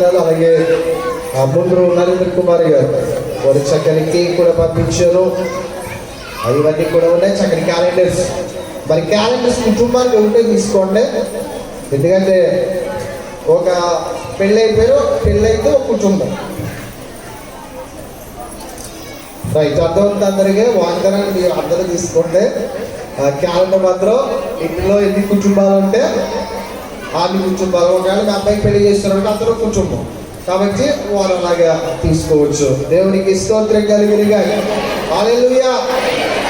గారు, అలాగే ముందు నరేంద్ర కుమార్ గారు వారు చక్కని కేక్ కూడా పంపించారు. ఇవన్నీ కూడా ఉన్నాయి, చక్కని క్యాలెండర్స్. మరి క్యాలెండర్స్ కుటుంబానికి ఉంటే తీసుకోండి, ఎందుకంటే ఒక పెళ్ళైతే ఒక కుటుంబం. రైట్, అర్థమవుతుంది అందరికీ. వాగ్దానాన్ని మీరు అందరూ తీసుకోండి. క్యాలెండర్ మాత్రం ఇంట్లో ఎన్ని కుటుంబాలు ఉంటే అన్ని కుటుంబాలు. ఒకవేళ మీ అబ్బాయికి పెళ్లి చేస్తున్నారంటే అందరూ కుటుంబం కాబట్టి వారు అలాగా తీసుకోవచ్చు. దేవునికి స్తోత్రం కలిగినగా. హల్లెలూయా.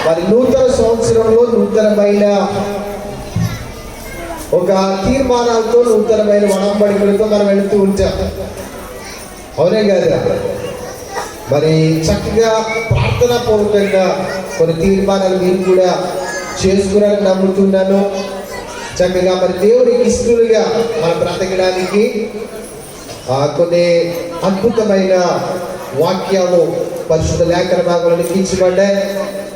మరి నూతన సంవత్సరంలో నూతనమైన ఒక తీర్మానాలతో, నూతనమైన వడంబడికలతో మనం వెళుతూ ఉంటాం, అవునే కదా? మరి చక్కగా ప్రార్థనా పూర్వకంగా కొన్ని తీర్మానాలు మీరు కూడా చేసుకున్నారని నమ్ముతున్నాను. చక్కగా మరి దేవునికి ఇష్టలుగా మనం బ్రతకడానికి కొన్ని అద్భుతమైన వాక్యాలు పరిశుద్ధ లేఖన భాగంలో లిఖించబడ్డాయి.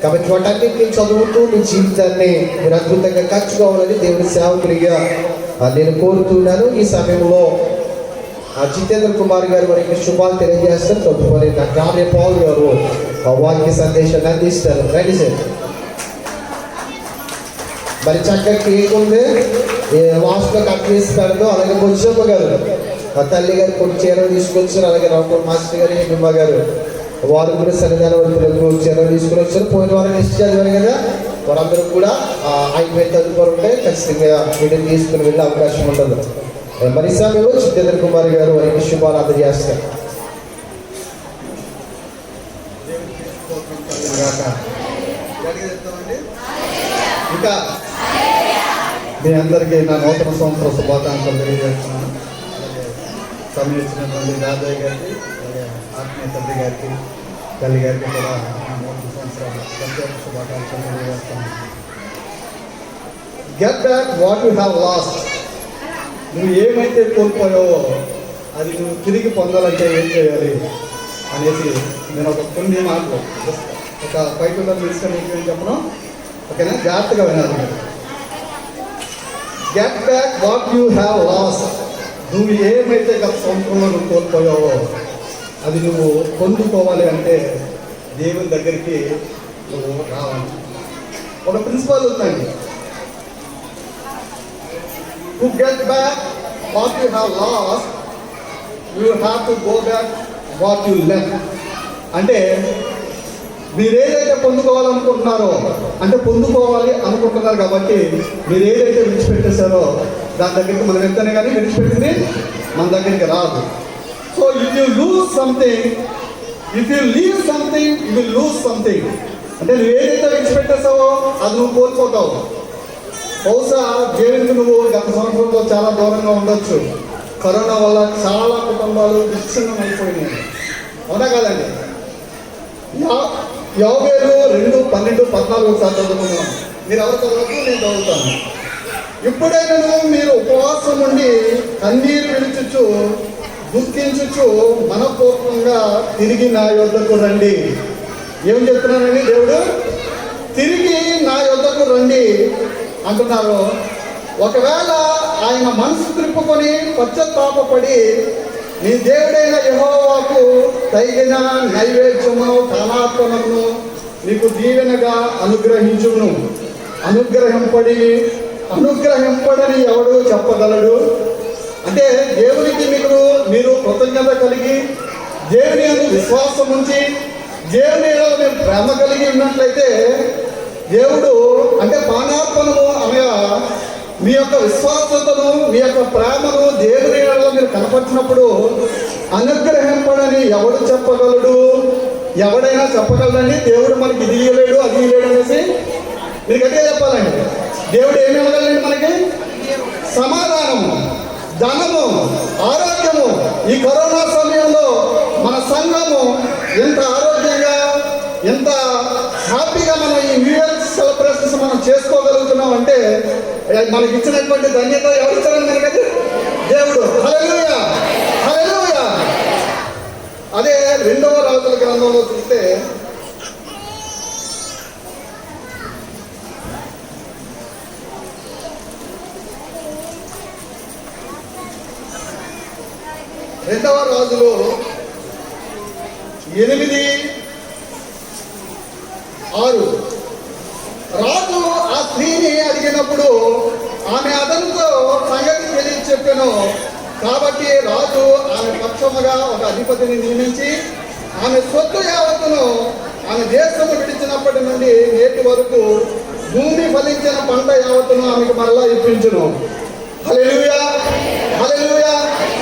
కాబట్టి వాటన్నిటిని చదువుతూ మీ జీవితాన్ని మీరు అద్భుతంగా ఖర్చుకోవాలని దేవుని సేవకుడిగా నేను కోరుతున్నాను. ఈ సమయంలో జితేంద్ర కుమార్ గారు వారికి శుభాలు తెలియజేస్తారు. తదుపరి నా కార్య పాల్ గారు వాక్య సందేశాన్ని అందిస్తారు. రండి సార్. మరి చక్కగా కేక్ ఉంది, లాస్ట్లో కట్ చేసి పెడతాం. అలాగే బొజ్జమ్మ గారు తల్లి గారు కొన్ని చీరలు తీసుకొచ్చారు. అలాగే రావు మాస్టర్ గారు, నిమ్మ గారు వారు కూడా సన్నిధానవర్తులకు చీరలు తీసుకుని వచ్చారు. పోయిన వారం ఇష్ట చదివారు కదా, వారందరూ కూడా అయిపోయిన తదుపరి ఉంటే ఖచ్చితంగా వీటిని తీసుకుని వెళ్ళే అవకాశం ఉండదు. మరి సమయంలో జితేంద్ర కుమార్ గారు వారికి శుభాలు అందజేస్తారు. ఇంకా మీ అందరికీ నా నూతన సంవత్సర శుభాకాంక్షలు తెలియజేస్తున్నాను. సమయం ఇచ్చినటువంటి రాజయ్య గారికి, అలాగే ఆత్మీయ తండ్రి గారికి, తల్లి గారికి కూడా నా నూతన సంవత్సరాలు ప్రత్యేక శుభాకాంక్షలు తెలియజేస్తున్నాను. Get back what you have lost. నువ్వు ఏమైతే కోల్పోయావో అది నువ్వు తిరిగి పొందాలంటే ఏం చేయాలి అనేసి నేను కొన్ని మాటలు ఒక 5 to 10 minutes ఏం చెప్పను, ఓకేనా? జాగ్రత్తగా వినాలి. Get back what you have lost. నువ్వు ఏమైతే గత సంవత్సరంలో నువ్వు కోల్పోయావో అది నువ్వు పొందుకోవాలి అంటే దేవుని దగ్గరికి నువ్వు రావాలి. ఒక ప్రిన్సిపల్ ఉందండి, to get back what you have lost, you have to go back what you left. అంటే మీరు ఏదైతే పొందుకోవాలనుకుంటున్నారో, అంటే పొందుకోవాలి అనుకుంటున్నారు కాబట్టి మీరు ఏదైతే విడిచిపెట్టేశారో దాని దగ్గరికి మనం వెళ్తేనే కానీ విడిచిపెట్టింది మన దగ్గరికి రాదు. So if you lose something, if you leave something, you will lose something. అంటే నువ్వు ఏదైతే విడిచిపెట్టేసావో అది నువ్వు కోల్పోతావు. బహుశా దేవునికి నువ్వు గత సంవత్సరంలో చాలా దూరంగా ఉండొచ్చు. కరోనా వల్ల చాలా కుటుంబాలు విచ్ఛిన్నం అయిపోయినాయి, అవునా కదండి? యోవేలు 2:12-14 చదువుకున్నాం. మీరు ఎవరు చదవచ్చు, నేను చదువుతాను. ఇప్పుడైనా మీరు ఉపవాసం ఉండి కన్నీరు విడుచుచు దుఃఖించుచు మనపూర్వకంగా తిరిగి నా యొద్దకు రండి. ఏం చెప్తున్నానండి దేవుడు? తిరిగి నా యొద్దకు రండి అంటున్నారు. ఒకవేళ ఆయన మనసు త్రిప్పుకొని పశ్చాత్తాపడి నీ దేవుడైన యెహోవాకు తగిన నైవేద్యమును కాలార్పణమును నీకు దీవెనగా అనుగ్రహించును. అనుగ్రహింపడని ఎవడు చెప్పగలడు? అంటే దేవునికి మీరు కృతజ్ఞత కలిగి, దేవుని యందు విశ్వాసం ఉంచి, దేవునిలో మీరు ప్రేమ కలిగి ఉన్నట్లయితే దేవుడు అంటే పానార్పణము అనగా మీ యొక్క విశ్వాసతను, మీ యొక్క ప్రేమను దేవునిలో మీరు కనపరిచినప్పుడు అనుగ్రహింపడని ఎవడు చెప్పగలడు? ఎవడైనా చెప్పగలడండి? దేవుడు మనకి ఇది ఇయ్యలేడు, అది ఇయ్యలేడు అనేసి మీరు గట్టిగా చెప్పాలండి. దేవుడు ఏమి ఇవ్వగలండి మనకి? సమాధానము, ధనము, ఆరోగ్యము. ఈ కరోనా సమయంలో మన సంఘము ఎంత ఆరోగ్యంగా, ఎంత హ్యాపీగా మనం ఈ న్యూ ఇయర్ సెలబ్రేషన్స్ మనం చేసుకోగలుగుతున్నాం అంటే మనకి ఇచ్చినటువంటి ధన్యత ఎవరు ఇచ్చారని మనకి? దేవుడు. హల్లెలూయా, హల్లెలూయా. అదే 2వ రాజుల గ్రంథంలో చూస్తే 2వ రాజులు 8:6. రాజు ఆ స్త్రీని అడిగినప్పుడు ఆమె అతనితో సంగతి తెలియ చెప్పాను. కాబట్టి రాజు ఆమె పక్షముగా ఒక అధిపతిని నియమించి ఆమె సొత్తు యావత్తును ఆమె దేశము విడిచినప్పటి నుండి నేటి వరకు భూమి ఫలించిన పంట యావత్తును ఆమెకు మరలా ఇప్పించును. హల్లెలూయా, హల్లెలూయా.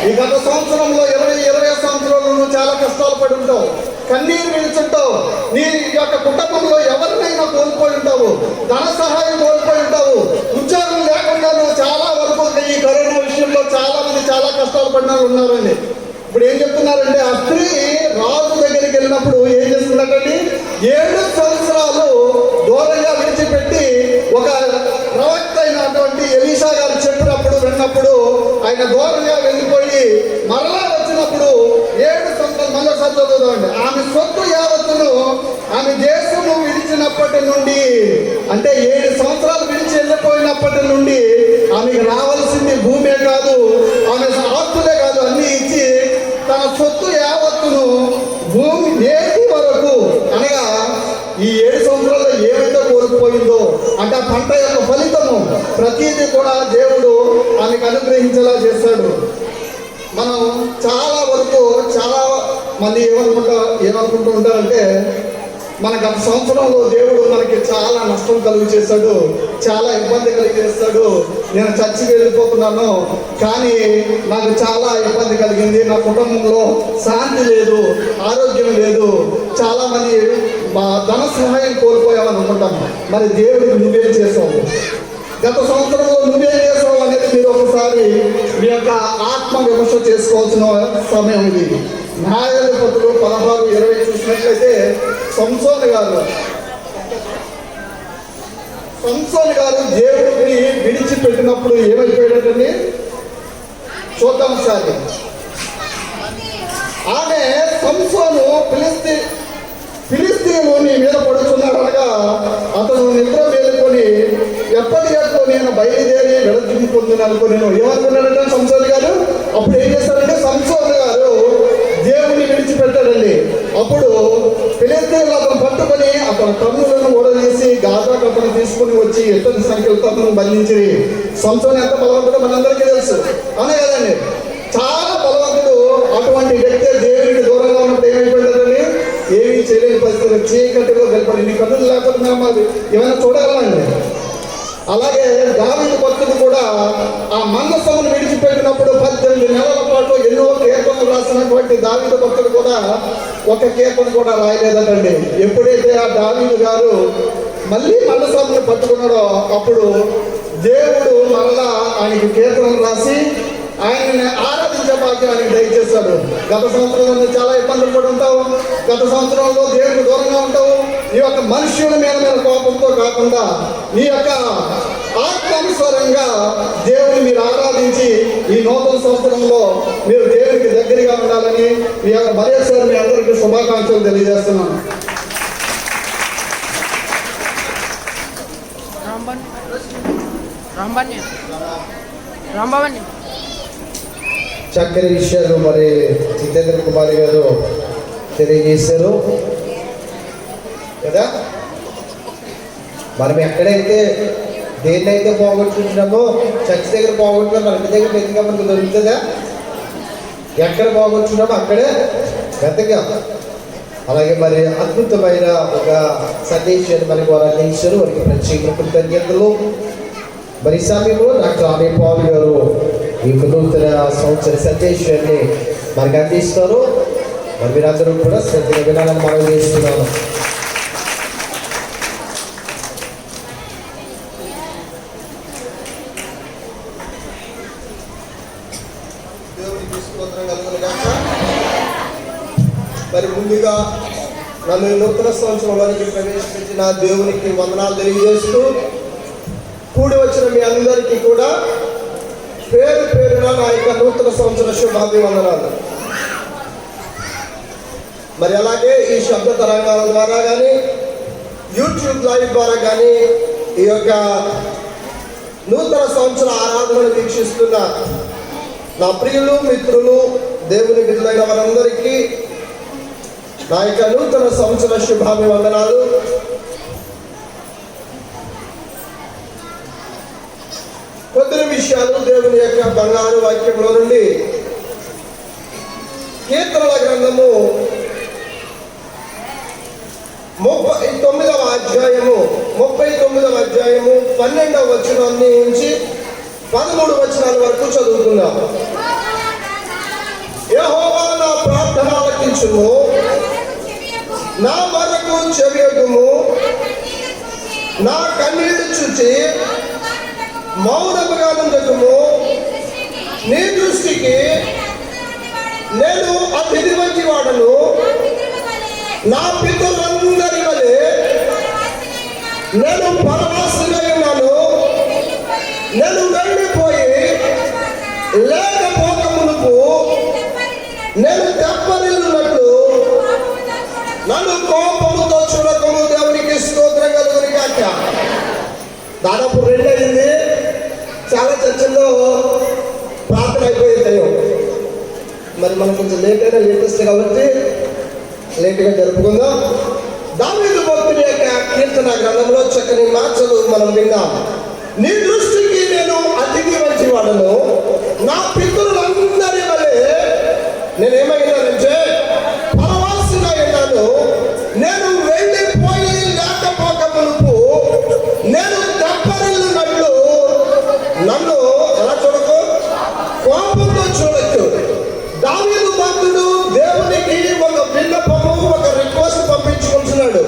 ఈ గత సంవత్సరంలో 20 సంవత్సరాలు నువ్వు చాలా కష్టాలు పడి ఉంటావు, కన్నీరు విడుచుంటావు. నీ యొక్క కుటుంబంలో ఎవరినైనా కోల్పోయి ఉంటావు, ధన సహాయం కోల్పోయి ఉంటావు, ఉద్యోగం లేకుండా నువ్వు చాలా వరకు ఈ కరోనా విషయంలో చాలా మంది చాలా కష్టాలు పడిన ఉన్నారండి. ఇప్పుడు ఏం చెప్తున్నారంటే, ఆ స్త్రీ రాజు దగ్గరికి వెళ్ళినప్పుడు ఏం చేస్తుందండి, 7 సంవత్సరాలు దూరంగా విడిచిపెట్టి ఒక ప్రవక్త అయినటువంటి ఎలీషా గారు చెప్పినప్పుడు విన్నప్పుడు ఆయన దూరంగా వెళ్ళిపోయి మరలా వచ్చినప్పుడు 7 సంవత్సరాలు మళ్ళీ చదువుతుందండి. ఆమె సొత్తు యావత్తును ఆమె దేశము విడిచినప్పటి నుండి, అంటే 7 సంవత్సరాలు విడిచి వెళ్ళిపోయినప్పటి నుండి ఆమెకు రావాల్సింది భూమే కాదు, ఆమె ఆస్తులే కాదు, అన్ని ఇచ్చి తన సొత్తు యావత్తును భూమి నేటి వరకు, అనగా ఈ 7 సంవత్సరాల్లో ఏమైతే కోల్పోయిందో అంటే ఆ పంట యొక్క ఫలితము ప్రతిదీ కూడా దేవుడు ఆమెకు అనుగ్రహించేలా చేస్తాడు. మనం చాలా వరకు చాలా మంది ఏమనుకుంటూ ఉంటారంటే, మన గత సంవత్సరంలో దేవుడు మనకి చాలా నష్టం కలుగు చేశాడు, చాలా ఇబ్బంది కలిగేస్తాడు. నేను చర్చికి వెళ్ళిపోతున్నాను కానీ నాకు చాలా ఇబ్బంది కలిగింది, నా కుటుంబంలో శాంతి లేదు, ఆరోగ్యం లేదు, చాలా మంది ధన సహాయం కోల్పోయామని అనుకుంటాం. మరి దేవుడికి నువ్వేం చేసావు, గత సంవత్సరంలో నువ్వేం చేసావు అనేది మీరు ఒకసారి మీ యొక్క ఆత్మ విమర్శ చేసుకోవాల్సిన సమయం ఇది. న్యాయాధిపతులు 16:20 చూసినట్లయితే సంసోను గారు దేవుడిని విడిచిపెట్టినప్పుడు ఏమైపోయాడండి చూద్దాం ఒకసారి. ఆమె సంసోను ఫిలిస్తీయులు నీ మీద పడుతున్నాడు అనగా అతను నిద్ర మేలుకొని ఎప్పటికప్పుడు నేను బయలుదేరి వెళుతుంది పొందిన అనుకుని ఏమనుకున్నాడంటే సంసోను గారు. అప్పుడు ఏం చేస్తాడంటే సంసోను గారు దేవుని విడిచిపెట్టాడండి. అప్పుడు ఫిలిస్తీయులు అతను పట్టుకొని అతని కన్నులను ఓడదీసి గాజా కప్పను తీసుకుని వచ్చి ఎత్తని సంఖ్యలో తనను బంధించి, సంసోను ఎంత బలవంతుడో మనందరికీ తెలుసు అనే కదండి, చాలా బలవంతుడు. అటువంటి వ్యక్తి దేవునికి దూరంగా ఉన్నప్పుడు ఏమైపోయిందండి, ఏమీ చేయలేని పరిస్థితులు, చీకటిలో గెలిపడి నీ కన్నులు లేకపోతే మేము ఏమైనా చూడగలమండి. అలాగే దావీదు భక్తుడు కూడా ఆ మందసమును విడిచిపెట్టినప్పుడు 18 నెలల పాటు ఎన్నో కీర్తనలు రాసినటువంటి దావీదు భక్తుడు కూడా ఒక కీర్తన కూడా రాయలేదటండి. ఎప్పుడైతే ఆ దావీదు గారు మళ్ళీ మందసమును పట్టుకున్నాడో అప్పుడు దేవుడు మరలా ఆయనకి కీర్తనలు రాసి ఆయనని ఆరాధించే భాగ్యం ఆయనకి దయచేశాడు. గత సంవత్సరంలో చాలా ఇబ్బందులు పడి ఉంటావు, గత సంవత్సరంలో దేవుడికి దూరంగా ఉంటావు. ఈ యొక్క మనుష్యుల మీద కోపంతో కాకుండా నీ యొక్క ఆత్మానుసారంగా దేవుని మీరు ఆరాధించి ఈ నూతన సంవత్సరంలో మీరు దేవునికి దగ్గరగా ఉండాలని మీ యొక్క మరేశ్వరు మీ అందరికీ శుభాకాంక్షలు తెలియజేస్తున్నాను. చక్కని విషయాలు మరి జితేంద్ర కుమార్ గారు తెలియజేశారు కదా. మనం ఎక్కడైతే దేన్నైతే పోగొట్టుకుంటున్నామో చర్చ్ దగ్గర పోగొట్టుకున్నా మన ఇంటి దగ్గర వెతిగా మనకు దొరుకుతుందా? ఎక్కడ పోగొట్టుకున్నామో అక్కడే వెతగా. అలాగే మరి అద్భుతమైన ఒక సందేశాన్ని మనకి వారు అందించారు, వారికి ప్రత్యేక కృతజ్ఞతలు. మరి సమయంలో డాక్టర్ ఆమె పాల్ గారు ఈ నూతన సంవత్సర సందేశాన్ని మనకు అందిస్తారు. మరి మీరందరూ కూడా శ్రద్ధగా వినాలని మనం చేస్తున్నాము. మరి ముందుగా నన్ను నూతన సంవత్సరం వరకు ప్రవేశపెట్టిన దేవునికి వందనాలు తెలియజేస్తూ కూడి వచ్చిన మీ అందరికీ కూడా పేరు పేరున నా యొక్క నూతన సంవత్సర శుభాభివందనాలు. మరి అలాగే ఈ శబ్ద తరంగాల ద్వారా కానీ యూట్యూబ్ లైవ్ ద్వారా కానీ ఈ యొక్క నూతన సంవత్సర ఆరాధనను వీక్షిస్తున్న నా ప్రియులు, మిత్రులు, దేవుని బిడ్డలైన వారందరికీ నా యొక్క నూతన సంవత్సర శుభాభివందనాలు. కొద్ది విషయాలు దేవుని యొక్క బంగారు వాక్యంలో నుండి కీర్తనల గ్రంథము 39వ అధ్యాయము 12వ వచనాన్ని నుంచి 13 వచనాల వరకు చదువుకుందాం. యెహోవా నా ప్రార్థన ఆలకించుము, నా మొరకు చెవియొగ్గుము, నా కన్నీళ్లు చూచి మౌనముగా నుండుము. నీ దృష్టికి నేను అతిథి వంటి వాడను, నా పితరులందరి వలె నేను పరవాసినై ఉన్నాను. నేను వెళ్ళిపోయి లేకపోక మునుపు నేను తెప్పరిల్లునట్లు నన్ను కోపముతో చూడకము. దేవునికి స్తోత్రం కలుగును గాక. దాదాపు 2 అయింది. చాలా చర్చల్లో ప్రార్థన అయిపోయింది. మరి మనం కొంచెం లేటెస్ట్ కాబట్టి లేట్గా జరుపుకుందాం. దావీదు భక్తుని యొక్క కీర్తన గ్రంథంలో చక్కని మాటలు మనం విన్నాం. నీ దృష్టికి నేను అతిథి వంటి వాడను, నా పితరులందరి వలె నేనేమైనానంటే పరవాసినై ఉన్నాను. నేను వెళ్ళిపోయి లేకపోక మునుపు నేను తెప్పరిల్లునట్లు నన్ను ఎలా చూడకు, కోపంతో చూడొచ్చు. దావీదు భక్తుడు దేవునికి ఒక విన్నపము, ఒక రిక్వెస్ట్ పంపించుకుంటున్నాడు.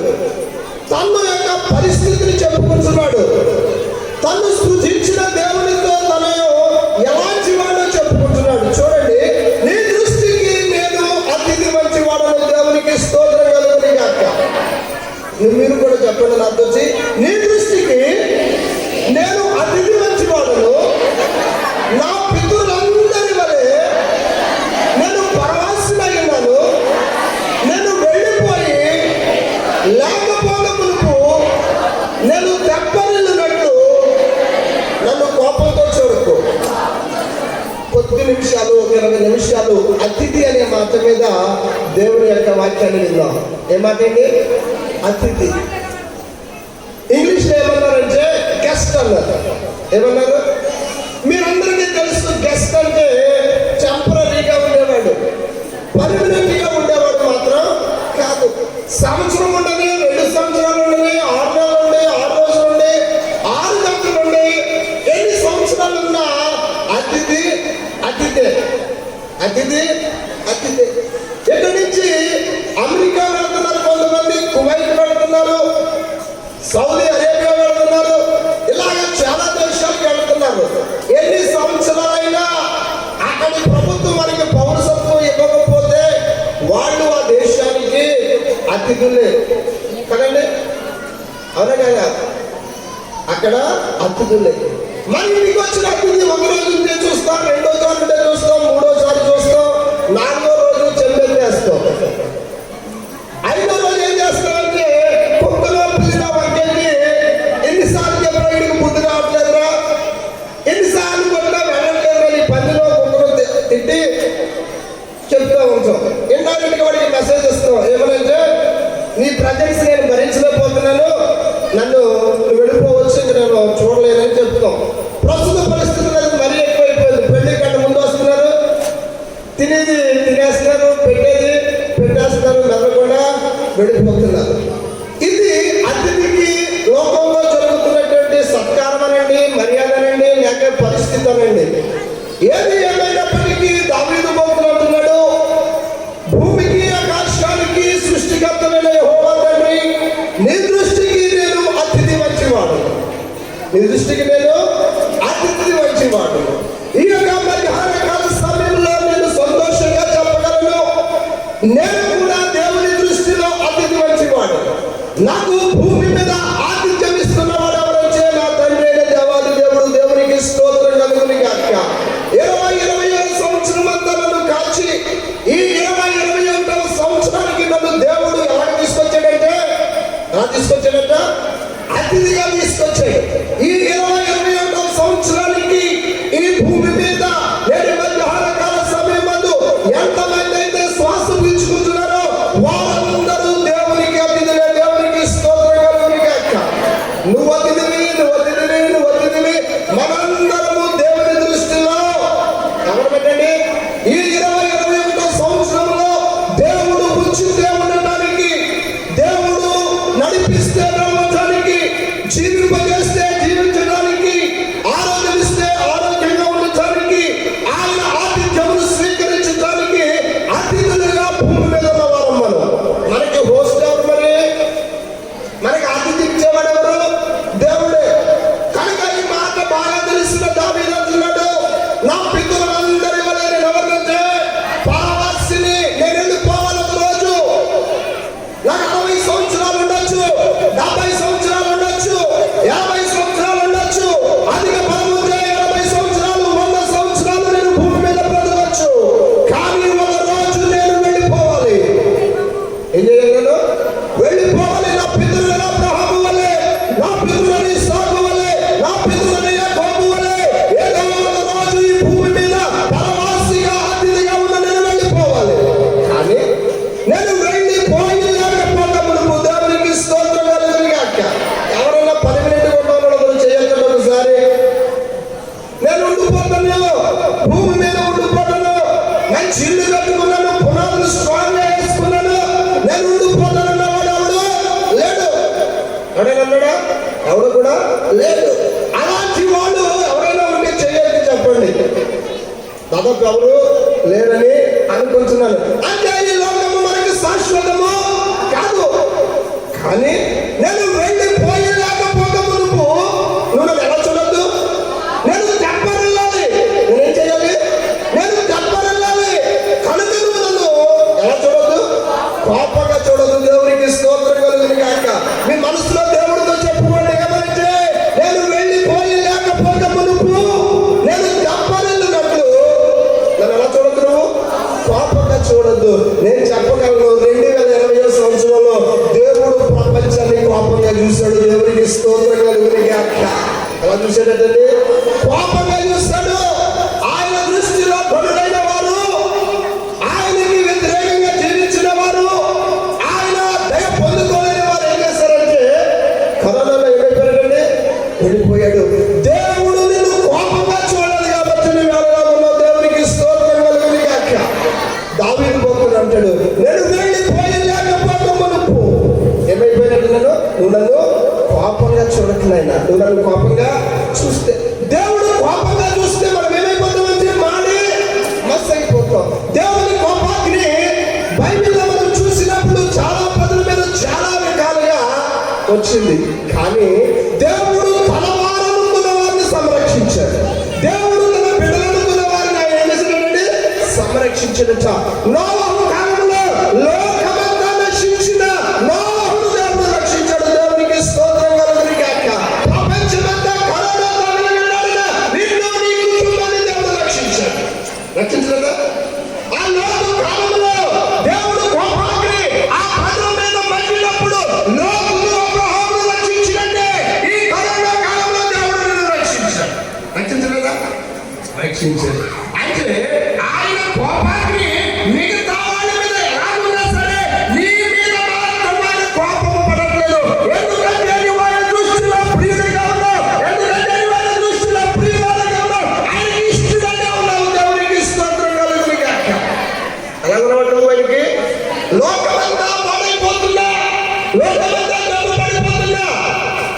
తన యొక్క పరిస్థితిని చెప్పుకుంటున్నాడు. తను సృజించిన దేవునితో తను ఎలాంటి వాడో చెప్పుకుంటున్నాడు. చూడండి, నీ దృష్టికి నేను అతిథి మంచి వాడను. దేవునికి స్తోత్రం కలుగును గాక. మీరు కూడా చెప్పండి నాతో వచ్చి, నీ దృష్టికి నేను అతిథి మంచి వాడను, నా పితరులందరి వలె నేను పరవాసినై ఉన్నాను. నేను వెళ్ళిపోయి లేకపోక మునుపు నేను తెప్పరిల్లునట్లు నన్ను కోపంతో చూడకు. కొద్ది నిమిషాలు, 20 నిమిషాలు అతిథి అనే మాట మీద దేవుని యొక్క వాక్యాన్ని విందాం. ఏమాటండి? అతిథి. ఇంగ్లీష్లో ఏమన్నారంటే గెస్ట్ అన్నారు. ఏమన్నారు? మీరందరికీ తెలుసు, గెస్ట్ అంటే టెంపరీగా ఉండేవాడు, పర్మనెంట్గా ఉండేవాడు మాత్రం కాదు. సంవత్సరం ఉండని, 2 సంవత్సరాలు ఉండని, 6 నెలలు ఉండే, 6 రోజులు ఉండే, 6 గంటలు ఉండే, ఎన్ని సంవత్సరాలు ఉన్నా అతిథి అతిథే, అతిథి అతిథే. ఇక్కడి నుంచి అమెరికా వెళ్తున్నారు కొంతమంది, కువైట్ వెళ్తున్నారు, సౌదీ అరేబియా వెళ్తున్నారు, ఇలాగ చాలా దేశాలకు వెళ్తున్నారు. ఎన్ని సంవత్సరాలైనా అక్కడి ప్రభుత్వం వారికి పౌరసత్వం ఇవ్వకపోతే వాళ్ళు ఆ దేశానికి అతిథులే కదండి. అవునా కదా? అక్కడ అతిథులే. మరి ఇంటికి వచ్చిన అతిథి ఒక రోజు ఉంటే చూస్తాం, 2వ సారి ఉంటే చూస్తాం, 3వ సారి చూస్తాం, 4వ రోజు చెంబెత్తేస్తాం. 5వ రోజు ఏం చేస్తామంటే కుక్కలో పిల్లిన వంకెళ్ళి ఎన్నిసార్లు చెప్పినా వీడికి బుద్ధి రావట్లేదురా, ఎన్నిసార్లు కొట్టినా వెళ్ళట్లేదురా, ఈ పనిలో కుక్కలు తిట్టి చెప్తూ ఉంటాం. ఇంటర్నెట్కి వాడికి మెసేజ్ ఇస్తాం. ఏమనంటే, నీ ప్రజెన్స్ నేను భరించలేకపోతున్నాను, నన్ను వెళ్ళిపోవచ్చు, నేను చూడలేనని చెప్తాం. ప్రస్తుత పరిస్థితులు అది మరీ ఎక్కువైపోయింది. పెళ్లి కంటే ముందు వస్తున్నారు, తినేది తినేస్తున్నారు, పెట్టేది పెట్టేస్తున్నారు, మెదకుండా వెళ్ళిపోతున్నారు. ఇది అతిథికి లోకంలో జరుగుతున్నటువంటి సత్కారం అనండి, మర్యాద అనండి, లేక పరిస్థితి అనండి. ఏది ఏమైనప్పటికీ దావీదు భక్తుడు అంటున్నాడు, భూమికి ఆకాశానికి సృష్టికర్తమైన యెహోవా తండ్రి, నీ దృష్టికి నేను అతిథి వంటివాడు, నీ దృష్టికి నేను అతిథి వంటివాడు. ఈ యొక్క మధ్యాహ్న కాల సమయంలో నేను సంతోషంగా చెప్పగలను, నేను కూడా దేవుని దృష్టిలో అతిథి వంటివాడు. నాకు భూమి మీద ఆతిథ్యం ఇస్తున్నవాడు ఎవరంటే నా తండ్రి అయిన దేవాది దేవుడు. దేవునికి స్తోత్రం కలుగును గాక. 20 సంవత్సరం అంతా నన్ను కాచి ఈ 21వ సంవత్సరానికి నన్ను దేవుడు ఎలా తీసుకొచ్చాడంటే, అతిథిగా తీసుకొచ్చాడు. ఈ 21వ సంవత్సరానికి ఈ భూమి మీద 7 మధ్యాహ్న కాల సమయం మందు ఎంత దాదాపు ఎవరు లేరని అనుకుంటున్నాను. అంటే ఈ లోకము మనకి శాశ్వతము కాదు. కానీ నేను వెళ్ళిపోయి లేకపోక మునుపు నువ్వు నన్ను ఎలా చూడొద్దు? నేను తెప్పరెళ్ళాలి. నేనేం చేయాలి? నేను తెప్పరెళ్ళాలి. కనుక నువ్వు నన్ను ఎలా చూడొద్దు? కోపంగా చూడొద్దు. దేవునికి స్తోత్రం కలుగును గాక. మీ మనసులో దేవుడితో చెప్పుకోండి ఏమంటే, నేను వెళ్ళిపోయి లేకపోక మునుపు నేను తెప్పరెళ్ళినట్లు నన్ను ఎలా చూడొద్దు? నువ్వు కోపంగా చూడొద్దు. నేను చెప్పగలను 2020 సంవత్సరంలో దేవుడు ప్రపంచాన్ని కోపంగా చూశాడు. దేవునికి స్తోత్రం కలుగును గాక. ఎలా చూశాడంటే కోపంగా చూశాడు. ఆయన దృష్టిలో కొనుడైన వారు, ఆయనకి వ్యతిరేకంగా జీవించిన వారు, ఆయన దయ పొందుకోలేని వారు ఏం చేశారంటే కరోనాలో ఏమైపోయాడండి? వెళ్ళిపోయాడు. దేవుడు నిన్ను కోపంగా చూడాలి కాబట్టి నువ్వు ఎలా ఉన్నావు? దేవునికి స్తోత్రం కలుగును గాక. దావీదు భక్తుడు అంటాడు, నేను వెళ్ళిపోయి లేకపోక మునుపు ఏమైపోయినట్టు నువ్వు నన్ను కోపంగా చూడట్లయినా, నువ్వు నన్ను కోపంగా చూస్తే, దేవుడు కోపంగా చూస్తే మనం ఏమైపోతామంటే మాడి మస్ అయిపోతాం. దేవుని కోపాగ్ని బైబిల్లో మనం చూసినప్పుడు చాలా ప్రజల మీద చాలా విధాలుగా వచ్చింది. కానీ దేవుడు తన వారనుకున్న వారిని సంరక్షించాడు. దేవుడు తన బిడ్డలనుకున్న వారిని ఆయన ఏం చేశాడండి? సంరక్షించడట. నోవహు కాలంలో లోకమంతా నశించిన నోవహును దేవుడు రక్షించాడు. దేవునికి స్తోత్రం కలుగును గాక. ప్రపంచమంతా కరోనా తగలబడిన నిన్ను నీ కుటుంబాన్ని దేవుడు రక్షించాడు. రక్షించలేదా? ఆ లోతు కాలంలో దేవుడు కోపాగ్ని ఆ ప్రజల మీద మండినప్పుడు లోతును అబ్రహామును రక్షించినట్టే ఈ కరోనా కాలంలో దేవుడు నిన్ను రక్షించాడు. రక్షించలేదా? రక్షించాడు. అయితే ఆయన కోపాగ్ని మిగతా వాళ్ళ మీద ఎలాగున్నా సరే నీ మీద మాత్రం ఆయన కోపము పడట్లేదు. ఎందుకంటే నీ వాళ్ళ దృష్టిలో ప్రియుడిగా ఉన్నావు. ఎందుకంటే నీ వాళ్ళ దృష్టిలో ప్రియురాలుగా ఉన్నావు. ఆయనకి ఇష్టంగా ఉన్నావు. దేవునికి స్తోత్రం కలుగును గాక. ఎలా ఉన్నావు నువ్వు? ఆయనకి లోకమంతా పాడైపోతున్నా, లోకమంతా డబ్బు పడిపోతున్నా,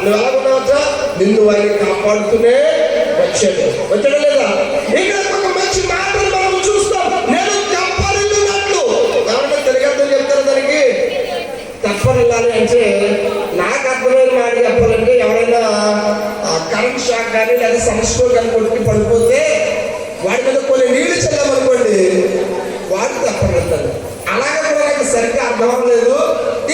నువ్వు ఎలా ఉన్నావచ్చా? నిన్ను ఆయన కాపాడుతూనే వచ్చాడు లేదా? ఇక్కడ ఒక మంచి మాటలు మనం చూస్తాం. నేను తెప్పరిల్లినట్లు. ఎవరైనా తెలియదు చెప్తారు దానికి తెప్పరిల్లాలి అంటే నాకు అర్థమైన మాట చెప్పాలంటే, ఎవరైనా కరెంట్ షాక్ కానీ లేదా సంస్కృతి కానీ కొట్టుకు పడిపోతే వాడి మీద కొన్ని నీళ్లు చల్లామనుకోండి, వాడు తెప్పరిల్లుతాడు. అలాగే కూడా నాకు సరిగ్గా అర్థం అవ్వలేదు.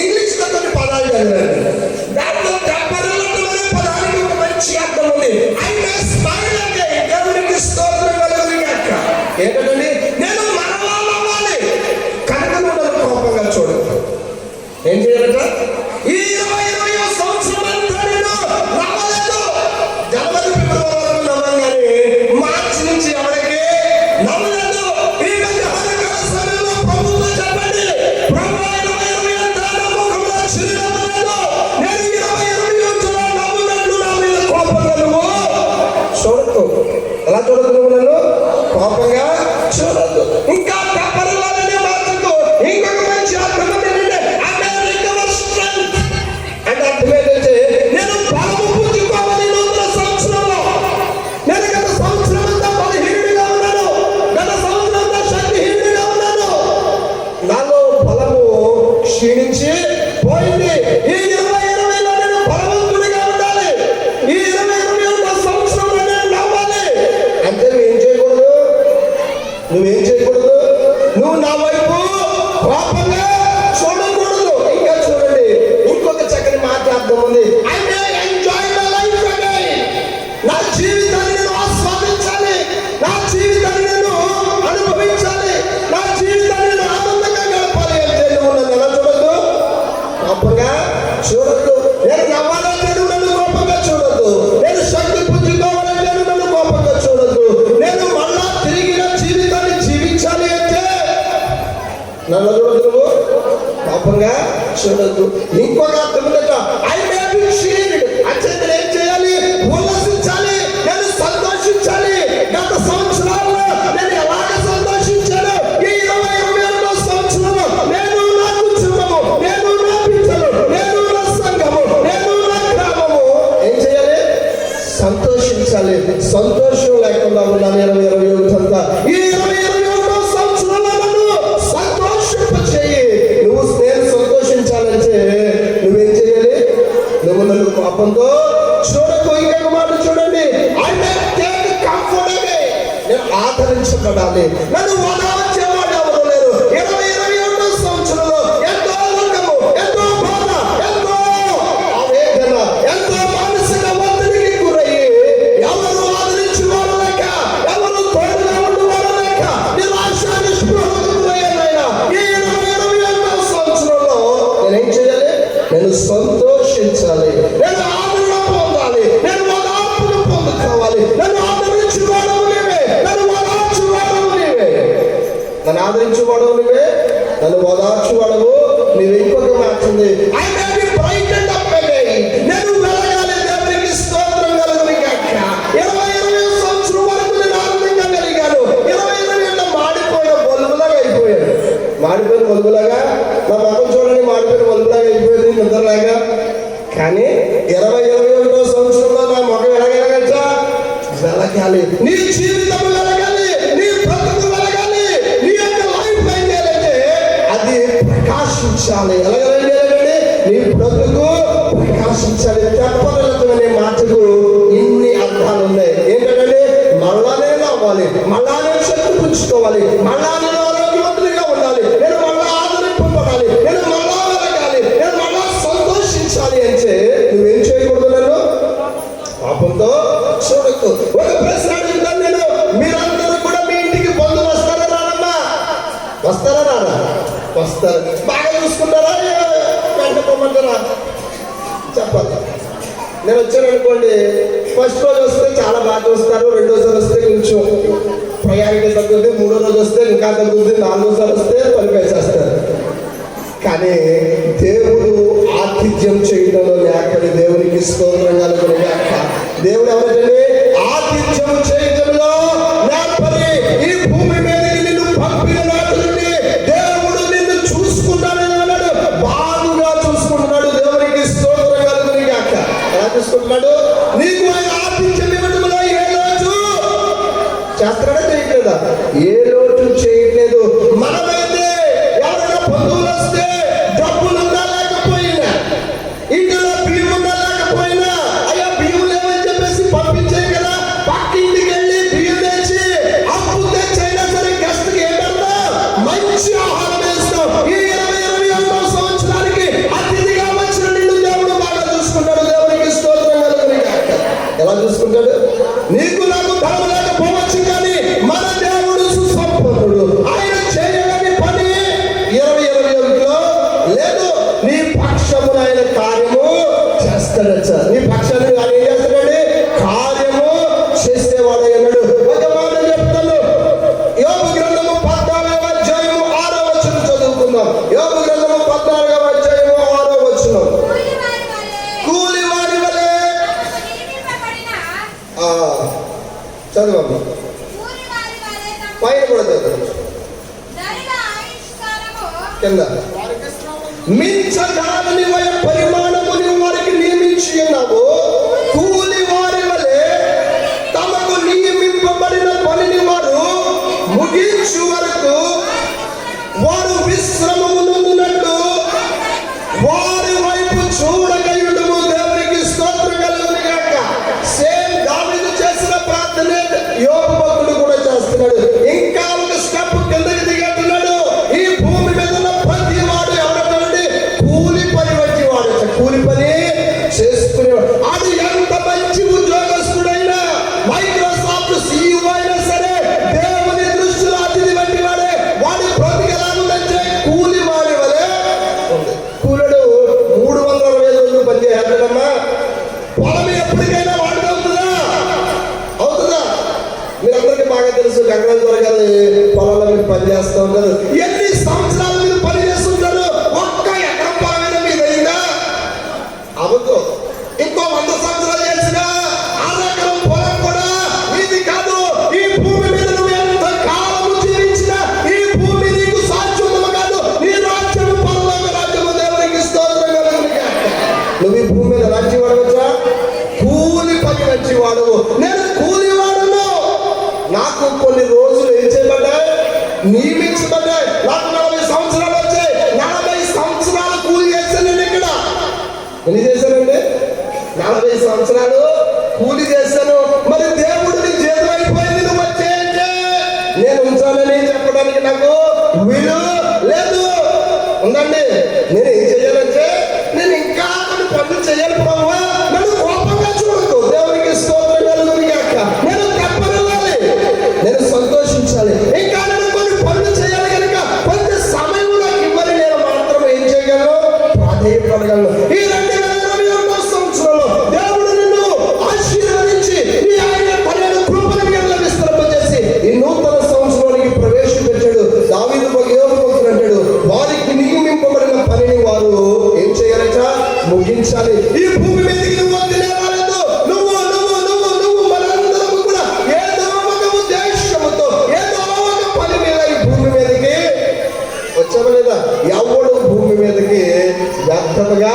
ఇంగ్లీష్లో కొన్ని పదాలు చదివాను. దాంట్లో తెప్పరిల్లటం అనే పదానికి ఒక మంచి అర్థం ఉంది. అయితే స్మైల్ అంటే దేవునికి స్తోత్రం కలుగును గాక. ఏంటండి? నేను మరణాలవ్వాలి. కనుక నువ్వు నన్ను కోపంగా చూడదు. ఏం చేయాలట? ఈ 2020 సంవత్సరం అంతా నేను నమ్మలేదు. జనవరి ఫిబ్రవరి వరకు నమ్మంగానే మార్చి నుంచి ఎవరికి నమ్మలేదు. ఈ మధ్యాహ్న సమయంలో ప్రభుత్వం చెప్పండి, ప్రభు 2020 అంతా నమ్మకంలో చిరునవ్వులేదు. నేను 2020 వచ్చులో నమ్మునట్లు నా మీద కోపంగా నువ్వు చూడద్దు. ఎలా చూడద్దు? నువ్వు నన్ను కోపంగా చూడద్దు. ఇంకా తెప్పరిల్లాలనే మాటకు ఇంకొక మంచి అర్థం ఏంటంటే అమెరికన్ స్ట్రెంగ్త్ అంటే అర్థం ఏంటంటే నేను బలము పుంజుకోవాలి. నూతన సంవత్సరంలో నేను గత సంవత్సరం అంతా బలహీనుడిగా ఉన్నాను. గత సంవత్సరం అంతా శక్తిహీనుడిగా ఉన్నాను. నాలో బలము క్షీణించి పోయింది. ఈ 2020లో నేను బలవంతుడిగా ఉండాలి. ఈ 2021 సంవత్సరంలో నేను నవ్వాలి. అంటే నువ్వేం చేయకూడదు? నువ్వు నా వైపు కోపంగా చూడకూడదు. ఇంకా చూడండి, ఇంకొక చక్కని మాట అర్థం ఉంది. I may enjoy my life again. నా జీవితాన్ని నేను ఆస్వాదించాలి. నా జీవితాన్ని నేను అనుభవించాలి. నా జీవితాన్ని నేను ఆనందంగా గడపాలి అంటే నువ్వు నన్ను ఎలా చూడద్దు? కోపంగా చూడద్దు. నేను నవ్వాలంటే నువ్వు నన్ను కోపంగా చూడద్దు. నేను శక్తి పుంజుకోవాలంటే నువ్వు నన్ను కోపంగా చూడద్దు. నేను మళ్ళా తిరిగిన జీవితాన్ని జీవించాలి అంటే నన్ను చూడద్దు. నువ్వు కోపంగా చూడద్దు. ఇంకొక అర్థం ఉందట. ఐ మే బి షీల్డ్ అంటే నేను ఏం చేయాలి? ఉల్లసించాలి. నేను సంతోషించాలి. గత సంవత్సరాల్లో నేను ఎలాగ సంతోషించాను, ఈ 2021 సంవత్సరంలో నేను నా కుటుంబము, నేను నా బిడ్డలు, నేను నా సంఘము, నేను నా గ్రామము ఏం చేయాలి? సంతోషించాలి. సంతోషించాలి. సంతోషం లేకుండా ఉన్నాను 2021 అంతా. ఈ 2021 సంవత్సరంలో నన్ను సంతోషింపచేయి. నేను సంతోషించాలంటే నువ్వేం చేయాలి? నువ్వు నన్ను కోపంతో చూడకు. ఇంకొక మాట చూడండి, నేను ఆదరించబడాలి. నన్ను ఓదార్చేవాడు ఎవరు లేరు. 2021 సంవత్సరంలో ఎంతో దుఃఖము, ఎంతో బాధ, ఎంతో ఆవేదన, ఎంతో మానసిక ఒత్తిడికి గురయ్యి ఎవరు ఆదరించేవారు లేక, ఎవరు తోడుగా ఉండేవారు లేక, నిరాశ నిస్పృహలకు గురయ్యానైనా ఈ 2021 సంవత్సరంలో నేనేం చేయాలి? నేను సంతోషించాలి, నేను ఆదరణ పొందాలి, నేను ఓదార్పును పొందుకోవాలి. నన్ను ఆదరించేవాడు నీవే, నన్ను ఓదార్చేవాడవు నీవే, నన్ను ఆదరించేవాడవు నీవే, నన్ను ఓదార్చేవాడవు నీవే. ఇంకొక మాట ఉంది, I may be brightened up again. నేను వెలగాలి. దేవునికి స్తోత్రం కలుగును గాక. 2020 సంవత్సరం వరకు నేను ఆనందంగా కలిగాను. 2020 మాడిపోయిన బల్బులాగా అయిపోయాను. మాడిపోయిన బల్బులాగా నా పక్కన చూడండి, మాడిపోయిన బల్బులాగా అయిపోయింది నిద్రలాగా. కానీ 2021 సంవత్సరంలో నా మొఖం ఎలాగెలగచ్చా? వెలగాలి. నీ జీవితం వెలగాలి, నీ బ్రతుకు వెలగాలి, నీ యొక్క లైఫ్ ఏం చేయాలంటే అది ప్రకాశించాలి. ఎలాగండి? నీ బ్రతుకు ప్రకాశించాలి. తెప్పలనే మాటకు ఇన్ని అర్థాలు ఉన్నాయి. ఏంటంటే మళ్ళానే అవ్వాలి, మళ్ళానే శక్తి పుంచుకోవాలి, మళ్ళా నేను ఆరోగ్యవంతులుగా ఉండాలి, నేను మళ్ళా ఆదరింపబడాలి, నేను మళ్ళా వెలగాలి, నేను మళ్ళా సంతోషించాలి అంటే నువ్వేం చేయకూడదు? నన్ను పాపంతో చూడకు. ఒక ప్రశ్న అడుగుతాను నేను, మీరందరూ కూడా మీ ఇంటికి బంధువులు వస్తారా రానమ్మా? వస్తారా రారా? వస్తారు. బాగా చూసుకుంటారా? వెంట పొమ్మంటారా? చెప్పాలి. నేను వచ్చాను అనుకోండి, ఫస్ట్ రోజు వస్తే చాలా బాగా చూస్తారు, రెండోసారి వస్తే కొంచెం ప్రయారిటీ తగ్గుద్ది, మూడో రోజు వస్తే ఇంకా తగ్గుద్ది, నాలుగోసారి వస్తే పలిపేసేస్తారు. కానీ దేవుడు ఆతిథ్యం చేయడంలో లేకని దేవునికి స్తోత్రం కలుగును గాక. దేవుడు ఎవరంటే ఆతిథ్యం చేయడంలో లేకని ఈ భూమి మీదకి నిన్ను పంపిన నాటి నుండి దేవుడు నిన్ను చూసుకుంటానని అన్నాడు. బాగుగా చూసుకుంటున్నాడు. దేవునికి స్తోత్రం కలుగును గాక. ఎలా చూసుకుంటున్నాడు? నీకు ఆయన ఆతిథ్యం ఇవ్వడంలో ఏ రోజు చేస్తాడా? చేయట్లేదా? ఏ రోజు చేయట్లేదు. మనమైతే ఎవరైనా బంధువులు వస్తే డబ్బులు ఉన్నా లేకపోయినా, ఇంటిలో బియ్యం ఉన్నా లేకపోయినా, అయ్యా బియ్యం లేవని చెప్పేసి పంపించే కదా, పక్క ఇంటికి వెళ్ళి బియ్యం తెచ్చి అప్పు తెచ్చైనా సరే గెస్ట్కి ఏంటంటే మంచి ఆహారం వేస్తాం. ఈ 2021 సంవత్సరానికి అతిథిగా వచ్చిన నిన్ను దేవుడు బాగా చూసుకుంటాడు. దేవునికి స్తోత్రం కలుగును గాక. ఎలా చూసుకుంటాడు? నీకు నాకు ధనం లేకపోవచ్చు, కానీ మన దేవుడు సుసంపన్నుడు. ఆయన చేయగలని పని 2021లో లేదు. నీ పక్షమున ఆయన కార్యము చేస్తాడట. నీ పక్షాన్ని ఆయన ఏం చేస్తాడండి? కార్యము చేసేవాడు అన్నాడు. ఒక మాట చెప్తాను. యోబు గ్రంథము 14వ అధ్యాయము 6వ వచనం చదువుకుందాం. యోబు గ్రంథము 14వ అధ్యాయము 6వ వచనం. కూలివాడి వలె చదవండి. పైన కూడా చదవండి. కింద మించజాలని పరిమాణముని వారికి నియమించి ఉన్నావు. కూలి వారి వలె తమకు నియమింపబడిన పనిని వారు ముగించు వరకు వారు విశ్రమము నొందినట్టు వారి వైపు చూడకయుండుము. దేవునికి స్తోత్రం కలుగును గాక. సేమ్ దావీదు చేసిన ప్రార్థనే యోబు భక్తుడు కూడా చేస్తున్నాడు. ఇంకా ఒక స్టెప్ కిందకి దిగట్టున్నాడు. ఈ భూమి మీద ఉన్న ప్రతి వాడు ఎవరంటే కూలి పని వంటి వాడు, కూలి పని చేసుకునేవాడు. అది ఎంత నేను కూలివాడను. నాకు కొన్ని రోజులు ఏం చేయబడ్డాయి, నియమించబడ్డాయి. నాకు 40 సంవత్సరాలు వచ్చాయి. 40 సంవత్సరాలు కూలి చేశాను. నేను ఇక్కడ ఎన్ని చేశానండి? 40 సంవత్సరాలు కూలి చేశాను. మరి దేవుడు నీ జీతం అయిపోయింది, నువ్వు వచ్చేయంటే నేను ఉంచాలని చెప్పడానికి నాకు వీలు లేదు. ఉందండి. నేను ఏం చేయాలంటే నేను ఇంకా కొన్ని పనులు చేయాలి. ప్రభువా నన్ను కోపంగా చూడకు. దేవునికి స్తోత్రం కలుగును గాక. నేను తప్పనిల్లాలి, నేను సంతోషించాలి. ఇంకా నేను కొన్ని పనులు చేయాలి కనుక కొంచెం సమయం నాకు ఇవ్వాలి. నేను మాత్రం ఏం చేయగలను, ప్రాధేయపడగలను. ఈ 2021 సంవత్సరంలో దేవుడు నిన్ను ఆశీర్వదించి నీ ఆయన పన్నెండు కృపను మీద విస్తరింపజేసి ఈ నూతన సంవత్సరానికి ప్రవేశపెట్టాడు. దావీదు అంటాడు, వారికి నియమింపబడిన పనిని వారు ఏం చేయాలట, ముగించాలి. ఈ భూమి మీదకి నువ్వు వదిలేవాలేదు. నువ్వు నువ్వు నువ్వు నువ్వు మనందరము కూడా ఏదో ఒక ఉద్దేశముతో ఏదో ఒక పని మీద ఈ భూమి మీదకి వచ్చామా లేదా? ఎవడు భూమి మీదకి వ్యర్థముగా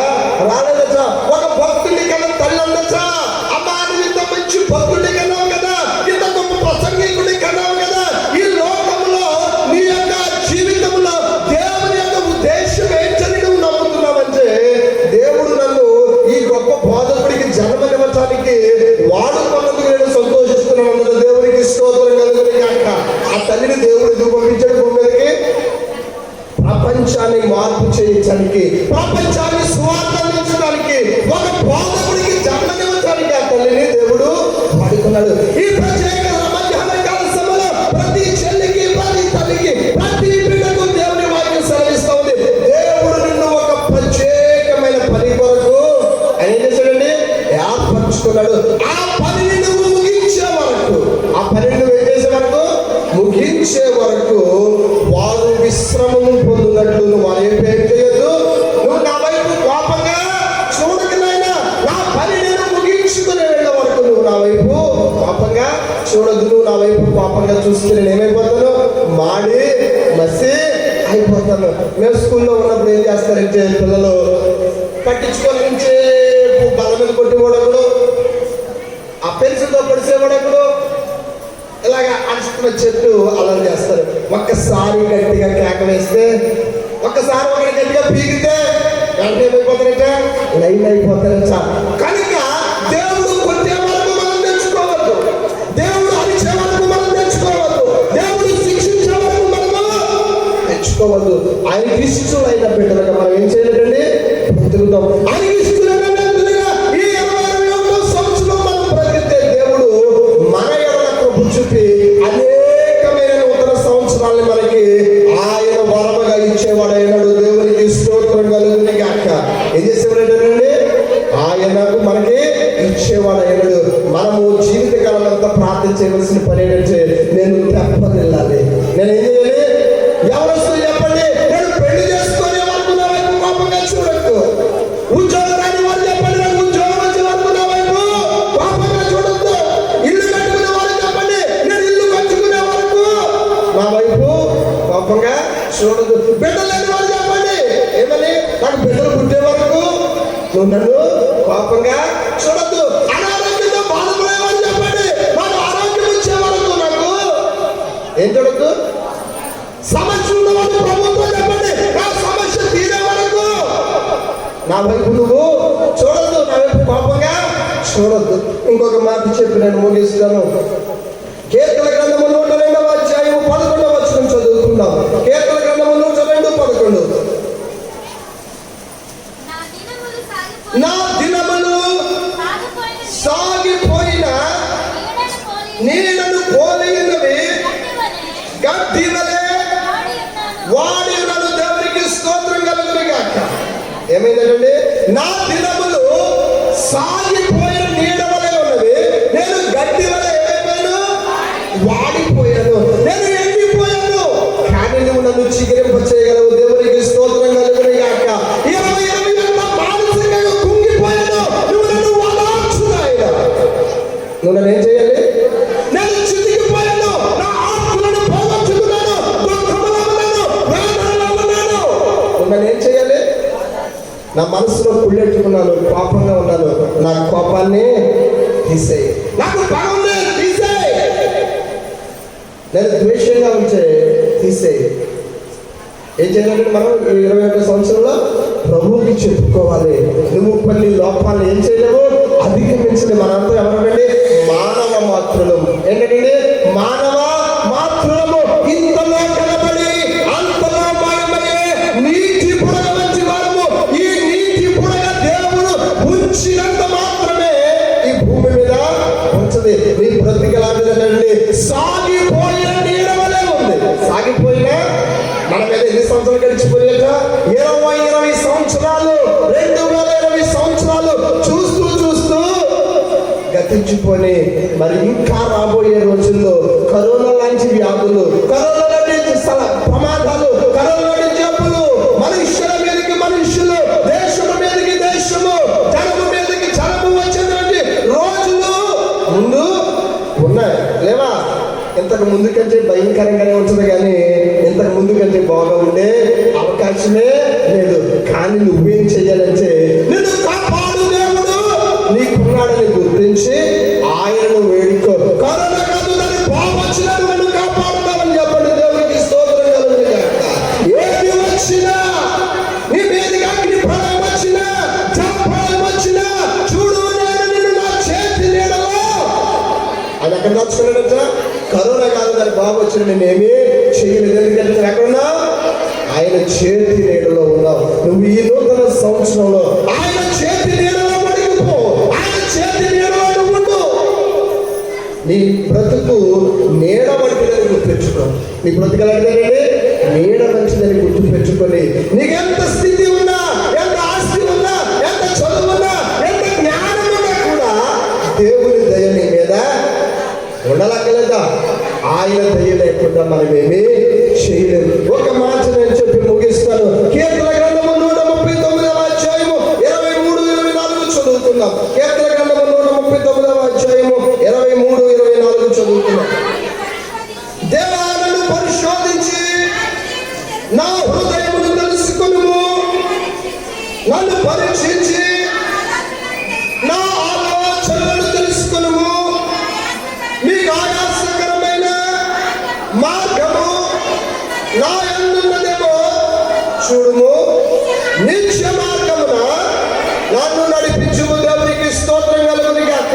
రాలేదట. ఒక భక్తుడి కన్నా తల్లి అందట. అమ్మా నువ్వు ఇంత మంచి భక్తుడి కన్నావు కదా, ఇంత గొప్ప ప్రసంగికుడి కన్నావు కదా. ఈ లోకంలో నీ యొక్క జీవితంలో దేవుని యొక్క ఉద్దేశం ఏంటని నువ్వు నమ్ముతున్నావంటే, దేవుడు నన్ను ఈ గొప్ప బోధకుడికి జన్మనివ్వటానికి వాడుకున్నందుకు నేను సంతోషిస్తున్నాను అన్నది దేవునికి స్తోత్రం కలుగును గాక. ఆ తల్లిని దేవుడు ఎందుకు పంపించాడు భూమి మీదకి? ప్రపంచాన్ని మార్పు చేయించడానికి, ప్రపంచాన్ని స్వార్థ అందించడానికి, ఒక బోధకుడికి జన్మనివ్వడానికి ఆ తల్లిని దేవుడు వాడుకున్నాడు. ఈ ప్రత్యేక మధ్యాహ్న కాల సమయంలో ప్రతి చెల్లికి, ప్రతి తల్లికి, ప్రతి బిడ్డకు దేవుని వాక్యం సెలవిస్తా ఉంది. దేవుడు నిన్ను ఒక ప్రత్యేకమైన పని కొరకు ఆయన ఏం చేశాడండి, ఏర్పరచుకున్నాడు. ఆ పనిని నువ్వు ముగించే వరకు, ఆ పనిని నువ్వు ఏం చేసే వరకు, ముగించే వరకు వారు విశ్రమము పొందినట్లు నువ్వు వారు ఏం చేయొద్దు. నువ్వు నా వైపు కోపంగా చూడకనైనా, నా పని నేను ముగించుకుని వెళ్ళే వరకు నువ్వు నా వైపు కోపంగా చూడదు. నువ్వు నా వైపు కోపంగా చూస్తే నేను ఏమైపోతాను, మాడి మసి అయిపోతాను. మేము స్కూల్లో ఉన్నప్పుడు ఏం చేస్తారంటే పిల్లలు పట్టించుకొని నుంచే బల మీద కొట్టేవాడప్పుడు, ఆ పెన్సిల్తో పొడిసేవాడప్పుడు, ఇలాగా అడుచుకున్న చెట్టు అలా చేస్తారు. ఒక్కసారి గట్టిగా కేక వేస్తే, ఒక్కసారి ఒకటి గట్టిగా పీకితే వెంటనే ఏమైపోతారంట, లైన్ అయిపోతారంట. కనుక దేవుడు కొట్టే వరకు మనం తెచ్చుకోవద్దు, దేవుడు అరిచే వరకు మనం తెచ్చుకోవద్దు, దేవుడు శిక్షించే వరకు మనము తెచ్చుకోవద్దు. ఆయనకి ఇష్టమైన బిడ్డలుగా మనం ఏం చేయలేదండి, బ్రతుకుతాం. ఆయనకి ఇష్టమైన బిడ్డలుగా ఈ 2021 సంవత్సరం మనం బ్రతికితే దేవుడు మన చూపి అనేకమైన నూతన సంవత్సరాలను మనకి ఆయన వరముగా ఇచ్చేవాడైనాడు. దేవునికి స్తోత్రం కలుగును గాక. ఏం చేసేవాడండి, ఆయనకు మనకి ఇచ్చేవాడైనాడు. మనము జీవితకాలం అంతా ప్రార్థన చేయవలసిన పని ఏంటంటే, నేను తప్పనిల్లాలి. నేను ఏం చేయాలి? ఎవరు చెప్పండి, నేను పెళ్లి చేసుకునే వరకు నా వైపు కోపంగా చూడకు. ఉద్యోగం రాని వాళ్ళు చెప్పండి, నాకు ఉద్యోగం వచ్చే వరకు నా వైపు కోపంగా చూడొద్దు. ఇల్లు కట్టుకునే వాళ్ళు చెప్పండి, నేను ఇల్లు కట్టుకునే వరకు నా వైపు కోపంగా చూడదు. బిడ్డలు లేని వాళ్ళు చెప్పండి, ఏమని, నాకు బిడ్డలు పుట్టే వరకు నువ్వు నన్ను కోపంగా చూడద్దు. అనారోగ్యంతో బాధపడే వాళ్ళు చెప్పండి, నాకు ఆరోగ్యం వచ్చే వరకు నాకు ఏం చూడద్దు. సమస్య ఉన్న వాళ్ళు ప్రభుత్వం చెప్పండి, నా సమస్య తీరే వరకు నా వైపు నువ్వు చూడద్దు, నా వైపు కోపంగా చూడద్దు. ఇంకొక మాట చెప్పి నేను ముగిస్తాను. కీర్తన గ్రంథము 102వ అధ్యాయము 11వ వచనం చదువుకుందాం. కీర్తన గ్రంథము 102:11. నా దినములు సాగిపోయిన నీడను పోలినవి గడ్డి వలె వాడి ఉన్నాడు. దేవునికి స్తోత్రం కలుగును గాక. ఏమైందండి, నా దినములు సాగిపోయిన నీడ వలె ఉన్నవి, నేను గడ్డి వలె ఏమైపోయాను, వాడిపోయాను, నేను ఎండిపోయాను. కానీ నువ్వు నన్ను చిగురింప చేయగలవు. దేవునికి స్తోత్రం కలుగును గాక. 2020 మానసికంగా కుంగిపోయాను, నువ్వు నన్ను ఓదార్చునాయన. నువ్వు నన్ను ఏం చేయాలి, నేను చితికిపోయాను, నా ఆత్మలను పోగొట్టుకున్నాను, దుఃఖంలో ఉన్నాను, వేదనలో ఉన్నాను. నువ్వు నన్ను ఏం చేయాలి, నా మనసులో కుళ్ళెట్టుకున్నాను, కోపంగా ఉన్నాను, నా కోపాన్ని తీసేయి. నాకు పగ ఉంది, తీసేయి. నేను ద్వేషంగా ఉంటే తీసేయి. ఏం చేయాలంటే మనం 21 సంవత్సరంలో ప్రభువుకి చెప్పుకోవాలి. నువ్వు కొన్ని లోపాలు ఏం చేయలేవు, అధిగమించలేదు. మనంతా ఎవరండి? మానవ మాత్రులు. ఏంటంటే మానవ మాత్రులము. ఇంతలో కనబడి అంతలో మాయమయ్యే నీతి పుడగ మంచి వారము. ఈ నీతి పుడగ దేవుడు ఉంచినంత మాత్రమే ఈ భూమి మీద ఉంచది. నీ బ్రతికలాంటిదండి సాగిపోయిన నీడవలే ఉంది. సాగిపోయిన మన మీద ఎన్ని సంవత్సరాలు గడిచిపోయాక 20 సంవత్సరాలు 2020 సంవత్సరాలు చూస్తూ చూస్తూ గతించిపోయి మరి ఇంకా రాబోయే రోజుల్లో కరోనా లాంటి వ్యాధులు, కరోనా లాంటి ప్రమాదాలు, కరోనా లాంటి జబ్బులు మనుష్యుల మీదకి మనుష్యులు, దేశము మీదకి దేశము, జనము మీదకి జనము వచ్చేటువంటి రోజులు ముందు ఉన్నాయి. లేవా? ఇంతకు ముందు కంటే భయంకరంగానే ఉంటుంది, కానీ ఇంతకు ముందు కంటే బాగా ఉండే అవకాశమే లేదు. కానీ నువ్వేం చెయ్యాలంటే నిన్ను కాపాడు దేవుడు నీకున్నాడని గుర్తించి ఆయనను వేడుకో. కరోనా కాదు, దాన్ని బాగొచ్చినాడు, నన్ను కాపాడుతామని చెప్పండి. దేవుడికి స్తోత్రం కలుగుతుంది. ఏది వచ్చినా నీ మీదకి అగ్ని ప్రళయం వచ్చినా, జలప్రళయం వచ్చినా, చూడు నేను నిన్ను నా చేతి నీడలో. అది ఎక్కడ దాచుకున్నాడంట? కరోనా కాదు, దాన్ని బాగా వచ్చిన నేనేమీ చేయలేదు. ఎందుకంటే ఎక్కడున్నా ఆయన చేతి నీడలో ఉన్నావు. నువ్వు ఈ నూతన సంవత్సరంలో ఆయన చేతి నీడలో పడిపో. ఆయన చేతి నీడలో నువ్వు ఉండు. నీ బ్రతుకు నీడ వంటిదని గుర్తుపెట్టుకో. నీ బ్రతుకు ఎలాంటిదండి? నీడ మంచిదని గుర్తు పెట్టుకొని నీకెంత స్థితి ఉన్నా, ఎంత ఆస్తి ఉన్నా, ఎంత చదువు ఉన్నా, ఎంత జ్ఞానం ఉన్నా కూడా దేవుని దయ నీ మీద ఉండలక్కలేదా? ఆయన దయ లేకుండా మనమేమీ చేయలేము. ఒక మాట నేను చెప్పి ముగిస్తాను. కీర్తన గ్రంథము 139వ అధ్యాయము 23-24 చదువుతున్నాం. కీర్తన గ్రంథము 139వ అధ్యాయము 23-24 చదువుతున్నాం. దేవా నన్ను పరిశోధించి నా హృదయమును తెలుసుకొనుము, నన్ను పరీక్షించి నా ఆలోచనలను తెలుసుకొనుము. మీకు ఆయాసకరమైన మార్గము నా యందున్నదేమో చూడుము. నిత్య మార్గమున నన్ను నడిపించుము. దేవునికి స్తోత్రం కలుగును గాక.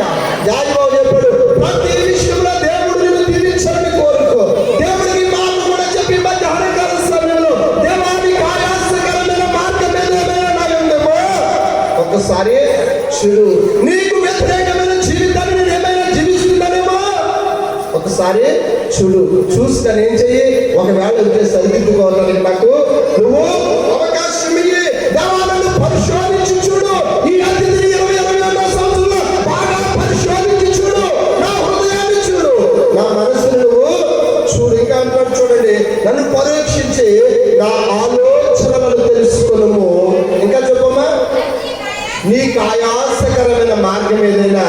యాజమావు చెప్పాడు, ప్రతి విషయంలో దేవుడు నిన్ను దీవించాలని కోరుకో. దేవుడికి మాట కూడా చెప్పి మధ్య హరికాల సమయంలో దేవానికి ఆయాసకరమైన మార్గం ఏదైనా నా యందేమో ఒక్కసారి చూడు. నీకు వ్యతిరేకమైన జీవితాన్ని నేను ఏమైనా జీవిస్తున్నానేమో ఒకసారి చూడు. చూస్తాను ఏం చెయ్యి. ఒకవేళ ఉంటే సరిదిద్దుకోవాలని నాకు నువ్వు అవకాశం ఇయ్యి. దేవాలను పరిశోధించి చూడు. ఈ అతిథిని 2021 సంవత్సరంలో బాగా పరిశోధించి చూడు. నా హృదయాన్ని చూడు, నా మనసును నువ్వు చూడు. ఇంకా అంటాడు చూడండి, నన్ను పరీక్షించి నా ఆలోచనలను తెలుసుకున్నాము. ఇంకా చెప్పమ్మా, నీకు ఆయాసకరమైన మార్గం ఏదైనా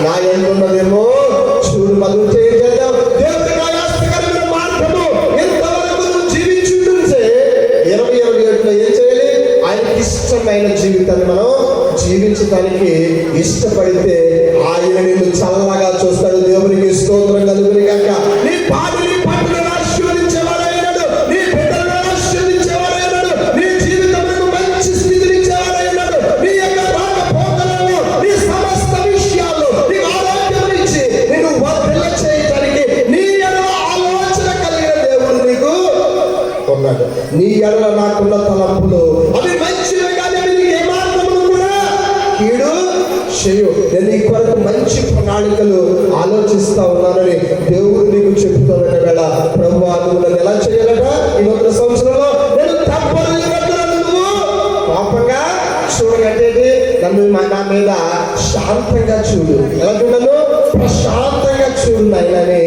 నా ఎందున్నదేమో చూడు. మనం చేద్దాం. దేవుడికి ఆయాసకరమైన మార్గము ఎంతవరకు నువ్వు జీవించుంటే 2027లో ఏం చేయాలి? ఆయనకి ఇష్టమైన జీవితాన్ని మనం జీవించడానికి ఇష్టపడితే ఆయన నిన్ను చల్లగా చూస్తాడు. దేవునికి స్తోత్రం కలుగును గాక. నీ పాడిని పట్టుదల ఆశీర్వదించేవాడైనాడు, నీ బిడ్డలను ఆశీర్వదించేవాడైనాడు, నీ జీవితంలో మంచి స్థితిని ఇచ్చేవాడైనాడు. నీ యొక్క రాకపోకలను, నీ సమస్త విషయాలు, నీ ఆరోగ్యం ఇచ్చి నేను వర్ధిల్ల చేయడానికి నీ ఎడల ఆలోచన కలిగిన దేవుడు నీకు ఉన్నాడు. నీ ఎడల నాకున్న తలంపులు అవి మంచివి, కానీ అవి నీకు ఏ మార్గమును కూడా కీడు చేయు. నేను నీ కొరకు మంచి ప్రణాళికలు ఆలోచిస్తా ఉన్నానని దేవుడు నీకు చెబుతానని వేళ ప్రభువా నువ్వు నన్ను ఎలా చేయాలట? ఈ నూతన సంవత్సరంలో నేను తప్పని నువ్వు పాపంగా చూడగట్టేది. నన్ను నా మీద శాంతంగా చూడు. ఎలా చూడను? ప్రశాంతంగా చూడు నాయనని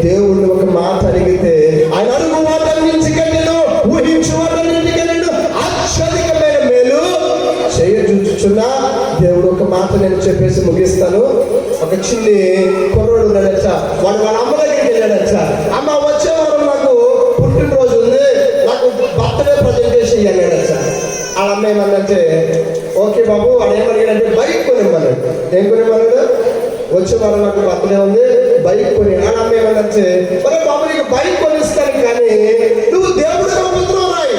దేవుడిని ఒక మాట అడిగితే ఆయన అడుగు వాటన్నింటి కంటేను, ఊహించు వాటన్నింటి కంటేను అత్యధికమైన మేలు చేయచుచున్నా. దేవుడు ఒక మాట నేను చెప్పేసి ముగిస్తాను. ఒక చిన్ని కుర్రోడు ఉన్నాడచ్చ. వాడు వాళ్ళ అమ్మ దగ్గరికి వెళ్ళాడచ్చ. అమ్మ వచ్చే వారం నాకు పుట్టినరోజు ఉంది, నాకు బర్త్డే ప్రజెంటేషన్ ఇవ్వలేడచ్చ. వాళ్ళ అమ్మ ఏమన్నంటే ఓకే బాబు. వాడు ఏమడిగాడంటే బైక్ కొనివ్వన్నాడు. ఏం కొనివ్వన్నాడు? వచ్చే వారం నాకు బర్త్డే ఉంది, బైక్ కొని ఏమన్నంటే మరి బాబు నీకు బైక్ కొనిస్తాను, కానీ నువ్వు దేవుడు పుత్రం రాయి.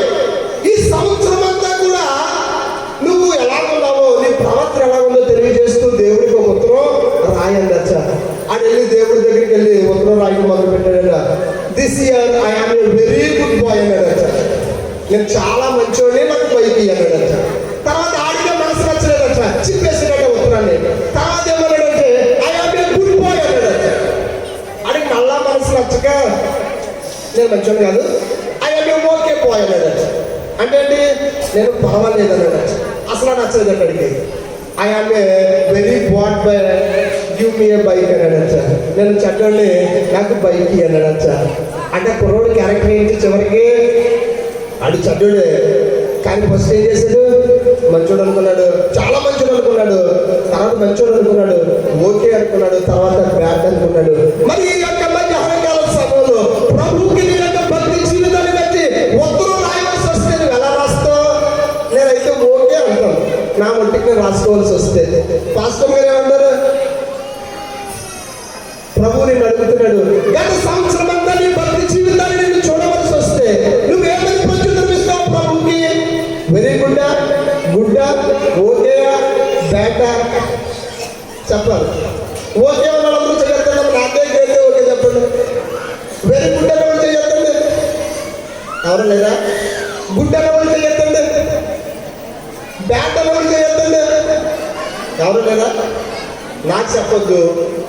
ఈ సంవత్సరం అంతా కూడా నువ్వు ఎలా ఉన్నావో, నీ ప్రవర్తన ఎలా ఉందో తెలియజేస్తూ దేవుడికి ఒక ఉత్తరం రాయండి అచ్చ. అని వెళ్ళి దేవుడి దగ్గరికి వెళ్ళి ఉత్తరం రాయడం మొదలు పెట్టాడట. This year I am a very good boy అన్నాడట. నేను చాలా మంచోడిని, నాకు బైక్ అన్నాడట. తర్వాత ఆడికే మనసు నచ్చలేదట, చింపేసినట్ట ఉత్తరాన్ని. తర్వాత ఏమన్నాడంటే I am a good boy అన్నాడట. ఆడికి మళ్ళా మనసు నచ్చక నేను మంచోడు కాదు, I am a okay boy అన్నాడట. అంటే ఏంటి, నేను పర్వాలేదు అన్నాడట. అసలు నచ్చలేదు అక్కడికి. I am a very bad boy give me a bike అన్నాడట. నేను చెడ్డోడిని, నాకు బైక్ అన్నాడట. అంటే కుర్రోడు క్యారెక్టర్ ఏంటి, చివరికి ఆడు చెడ్డోడే, కానీ ఫస్ట్ ఏం చేశాడు, మంచోడు అనుకున్నాడు, చాలా మంచోడు అనుకున్నాడు. తర్వాత మంచోడు అనుకున్నాడు, ఓకే అనుకున్నాడు, తర్వాత బ్యాడ్ అనుకున్నాడు. మరి ఈ యొక్క మధ్యాహ్నకాల సమయంలో ప్రభువుకి నీ యొక్క భక్తి జీవితాన్ని బట్టి ఉత్తరం రాయవలసి వస్తే నువ్వు ఎలా రాస్తావు? నేనైతే ఓకే అంటాను, నా ఒంటికి నేను రాసుకోవాల్సి వస్తే. పాస్టర్ గారు ఏమంటారు, ప్రభు నేను అడుగుతున్నాడు, గత సంవత్సరం అంతా నీ భక్తి జీవితాన్ని నేను చూడవలసి వస్తే నువ్వేమని ప్రత్యుత్తరం ఇస్తావు ప్రభుకి? వెరీ గుడ్డా, గుడ్డా, ఓకేయా, బ్యాటా చెప్పాలి. ఓకే వాళ్ళందరూ చేయొద్దండి, నాకే అయితే ఓకే చెప్పండి. వెరీ గుడ్ అన్న వాళ్ళు చేయొద్దండి, ఎవరు లేదా? గుడ్ అన్న వాళ్ళు చేయొద్దండి, బ్యాట్ అన్న వాళ్ళు చేయొద్దండి, ఎవరు లేదా? నాకు చెప్పొద్దు,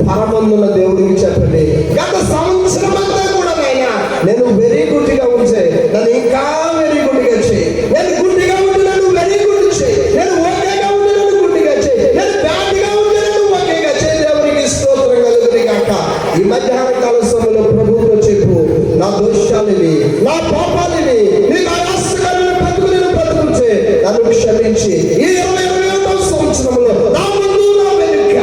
పరమందున్న దేవుడికి చెప్పండి. గత సంవత్సరం అంతా కూడా నాయనా నేను వెరీ గుడ్గా ఉంచే, నన్ను ఇంకా వెరీ గుడ్గా చేయి. నేను గుడ్డిగా ఉంటే నన్ను వెరీ గుడ్ చేయి. నేను ఓకేగా ఉంటే నన్ను గుడ్డిగా చేయి. నేను బ్యాడ్గా ఉంటే నన్ను ఓకేగా చేయి. దేవునికి స్తోత్రం కలుగుతుంది కాక. ఈ మధ్యాహ్న కాల సమయంలో ప్రభువుతో చెప్పు, నా దోషాలు ఇవి, నా పాపాలు ఇవి, నీకు ఆయాసకరమైన బ్రతుకు నేను బ్రతుకుచే, నన్ను క్షమించి ఈ 2021వ సంవత్సరంలో నా ముందు నా వెనుక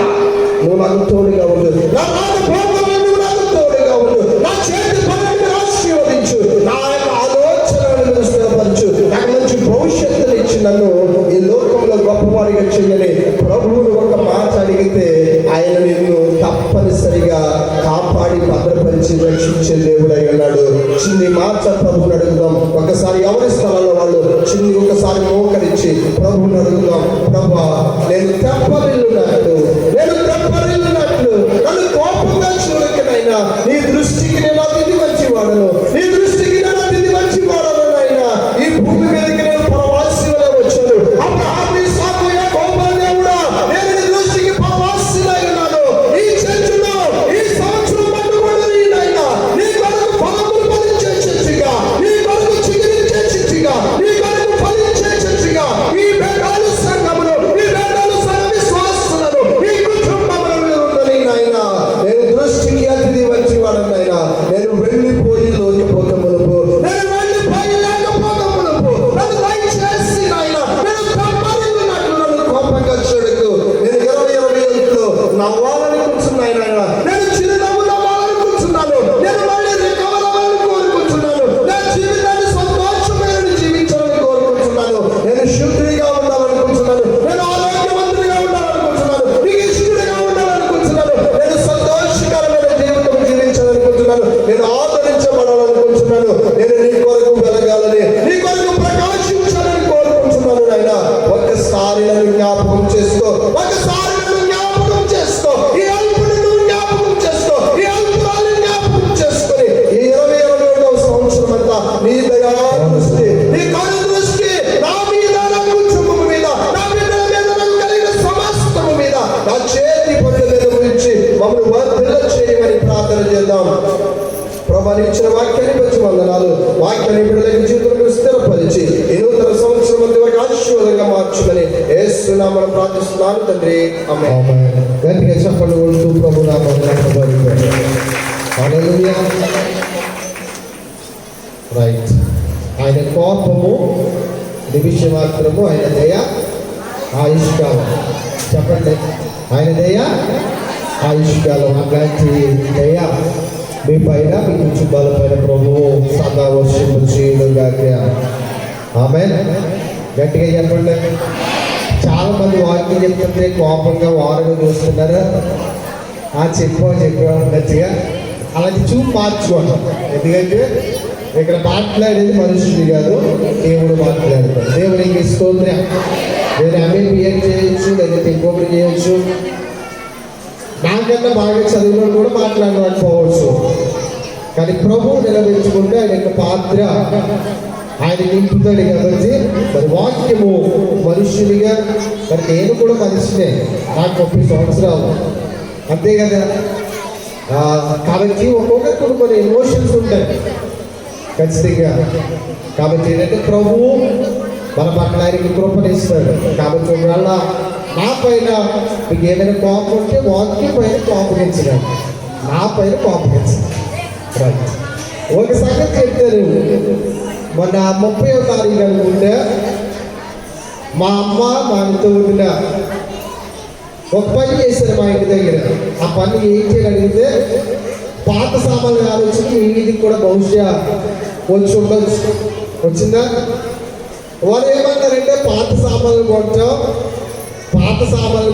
నువ్వు నాకు తోడుగా ఉండు. నా రాకపోకలను నాకు తోడుగా ఉండు. నా చేతి పనులను ఆశీర్వదించు. నా యొక్క ఆలోచనలను స్థిరపరచు. నాకు మంచి భవిష్యత్తును ఇచ్చి నన్ను ఈ లోకంలో గొప్పవారిగా చెయ్యని ప్రభువును ఒక మాట అడిగితే ఆయన నిన్ను తప్పనిసరిగా కాపాడి భద్రపరిచి రక్షించే దేవుడై ఉన్నాడు. చిన్ని మాట ప్రభువుని అడుగుదాం. ఒకసారి ఎవరి స్థలంలో వాళ్ళు చిన్ని ఒకసారి మోకరించి ప్రభువుని అడుగుదాం. ప్రభా, నేను తెప్పరిల్లున్నట్లు, నన్ను కోపంగా చూడకనైనా నీ దృష్టికి నేను అతిథి మంచి వాడను, నీ దృష్టికి నేను అతిథి మంచి వాడను నాయనా. ఈ భూమి మీదకి నేను పరవాసి వలె వచ్చాను. అబ్రహాము, ఇస్సాకు, యాకోబు దేవుడా, నేను నీ దృష్టికి పరవాసినై ఉన్నాను. ఈ చర్చిలో ఈ సంవత్సరం పట్టుబడి నాయనా నీ కొరకు ఫలములు ఫలించే చర్చిగా, నీ కొరకు చిగురించే చర్చిగా, నీ కొరకు ఫలించే చర్చిగా ఈ బేతాలు సంఘమును, ఈ బేతాలు సంఘ విశ్వాసులను, ఈ కుటుంబములను ఉందని నాయనా నేను దృష్టికి అతిథి వచ్చి వాడనైనా. నేను వెళ్ళిపోయి లోకపోకములకు, నేను వెళ్ళిపోయి లేకపోకములకు నన్ను దయచేసి నాయనా నేను తప్పరిల్లున్నట్లు నన్ను కోపంగా చూడకు. నేను 2021లో నవ్వాలని కూర్చున్నాను నాయనా. నేను చిరునవ్వు నవ్వాలని కూర్చున్నాను. నేను మళ్ళీ రికవర్ అవ్వాలని కోరుకుంటున్నాను. నా జీవితాన్ని సంతోషమైన జీవించాలని కోరుకుంటున్నాను. నేను శుద్ధిగా ఉండాలనుకుంటున్నాను. నేను ఆరోగ్యవంతుడిగా ఉండాలనుకుంటున్నాను. నీకు ఇష్టడిగా ఉండాలనుకుంటున్నాను. నేను సంతోషకరమైన జీవితం జీవించాలనుకుంటున్నాను. నేను ఆదరించబడాలనుకుంటున్నాను. నేను నీ కొరకు వెలగాలని, నీ కొరకు ప్రకాశించాలని కోరుకుంటున్నాను నాయనా. ఒక్కసారి నన్ను జ్ఞాపకం చేసుకో, ఒక్కసారి నన్ను జ్ఞాపకం చేసుకో. ఈ అల్పుని నువ్వు జ్ఞాపకం చేసుకో, ఈ అల్పురాన్ని జ్ఞాపకం చేసుకొని ఈ 2021వ సంవత్సరం అంతా నీ దయా దృష్టి, నీ కను దృష్టి నా మీద, నా కుటుంబం మీద, నా బిడ్డల మీద, నాకు కలిగిన సమస్తము మీద, నా చేతి పనుల మీద గురించి మమ్మల్ని వర్ధిల్ల చేయమని ప్రార్థన చేద్దాం. ప్రభు ఇచ్చిన వాక్యాన్ని బట్టి వందనాలు. వాక్యాన్ని బిడ్డలకి జీవితంలో స్థిరపరిచి ఈ నూతన సంవత్సరం మంది వరకు ఆశీర్వాదంగా మార్చుమని యేసు నామమున ప్రార్థిస్తున్నాను తండ్రి, ఆమేన్. గట్టిగా చెప్పండి కొడుతూ ప్రభు నామమున హల్లెలూయా. రైట్. ఆయన కోపము నిమిషం మాత్రము, ఆయన దయ ఆయుష్కాలం. చెప్పండి, ఆయన దయ ఆయుష్కాలం. అలాంటి దయ మీ పైన, మీ కుటుంబాల పైన ప్రభువు సదా వర్షింపు చేయనుగాక. ఆమేన్. గట్టిగా చెప్పండి. చాలా మంది వాక్యం చెప్తుంటే కోపంగా వారుగా చూస్తున్నారు. చెప్పాం గట్టిగా అలాంటి చూపు మార్చుకోవడం. ఎందుకంటే ఇక్కడ మాట్లాడేది మనుషులు కాదు, దేవుడు మాట్లాడతాడు. దేవునికి స్తోత్రం. నేను MBA చేయొచ్చు, లేదంటే ఇంకొకటి చేయొచ్చు, నాకన్నా బాగా చదివిన కూడా మాట్లాడకపోవచ్చు. కానీ ప్రభువు నిలబెట్టుకుంటే ఆయన యొక్క పాత్ర ఆయన నింపుతాడు కాబట్టి మరి వాక్యము మనుషునిగా మరి నేను కూడా మనిషినే, నాకు 30 సంవత్సరాలు అంతే కదా. కాబట్టి ఒక్కొక్కరికి కొన్ని ఎమోషన్స్ ఉంటాయి ఖచ్చితంగా. కాబట్టి ఏంటంటే ప్రభువు మన పట్ల ఆయనకి కృపణిస్తాడు. కాబట్టి ఒకవేళ నా పైన మీకు ఏమైనా కోపం ఉంటే వాక్యం పైన కోపగించడం, నా పైన కోపగించడం. ఒక సంగతి చెప్తారు, మొన్న 30వ తారీఖు అనుకుంటే మా అమ్మ మా ఇంట్లో వదిన ఒక పని చేశారు మా ఇంటి దగ్గర. ఆ పని ఏం చేయాలి అడిగితే పాత సామాన్లు ఆలోచించి ఈ వీధికి కూడా బహుశా వచ్చి ఉండొచ్చు. వచ్చిందా? వారు ఏమన్నారంటే పాత సామాన్లు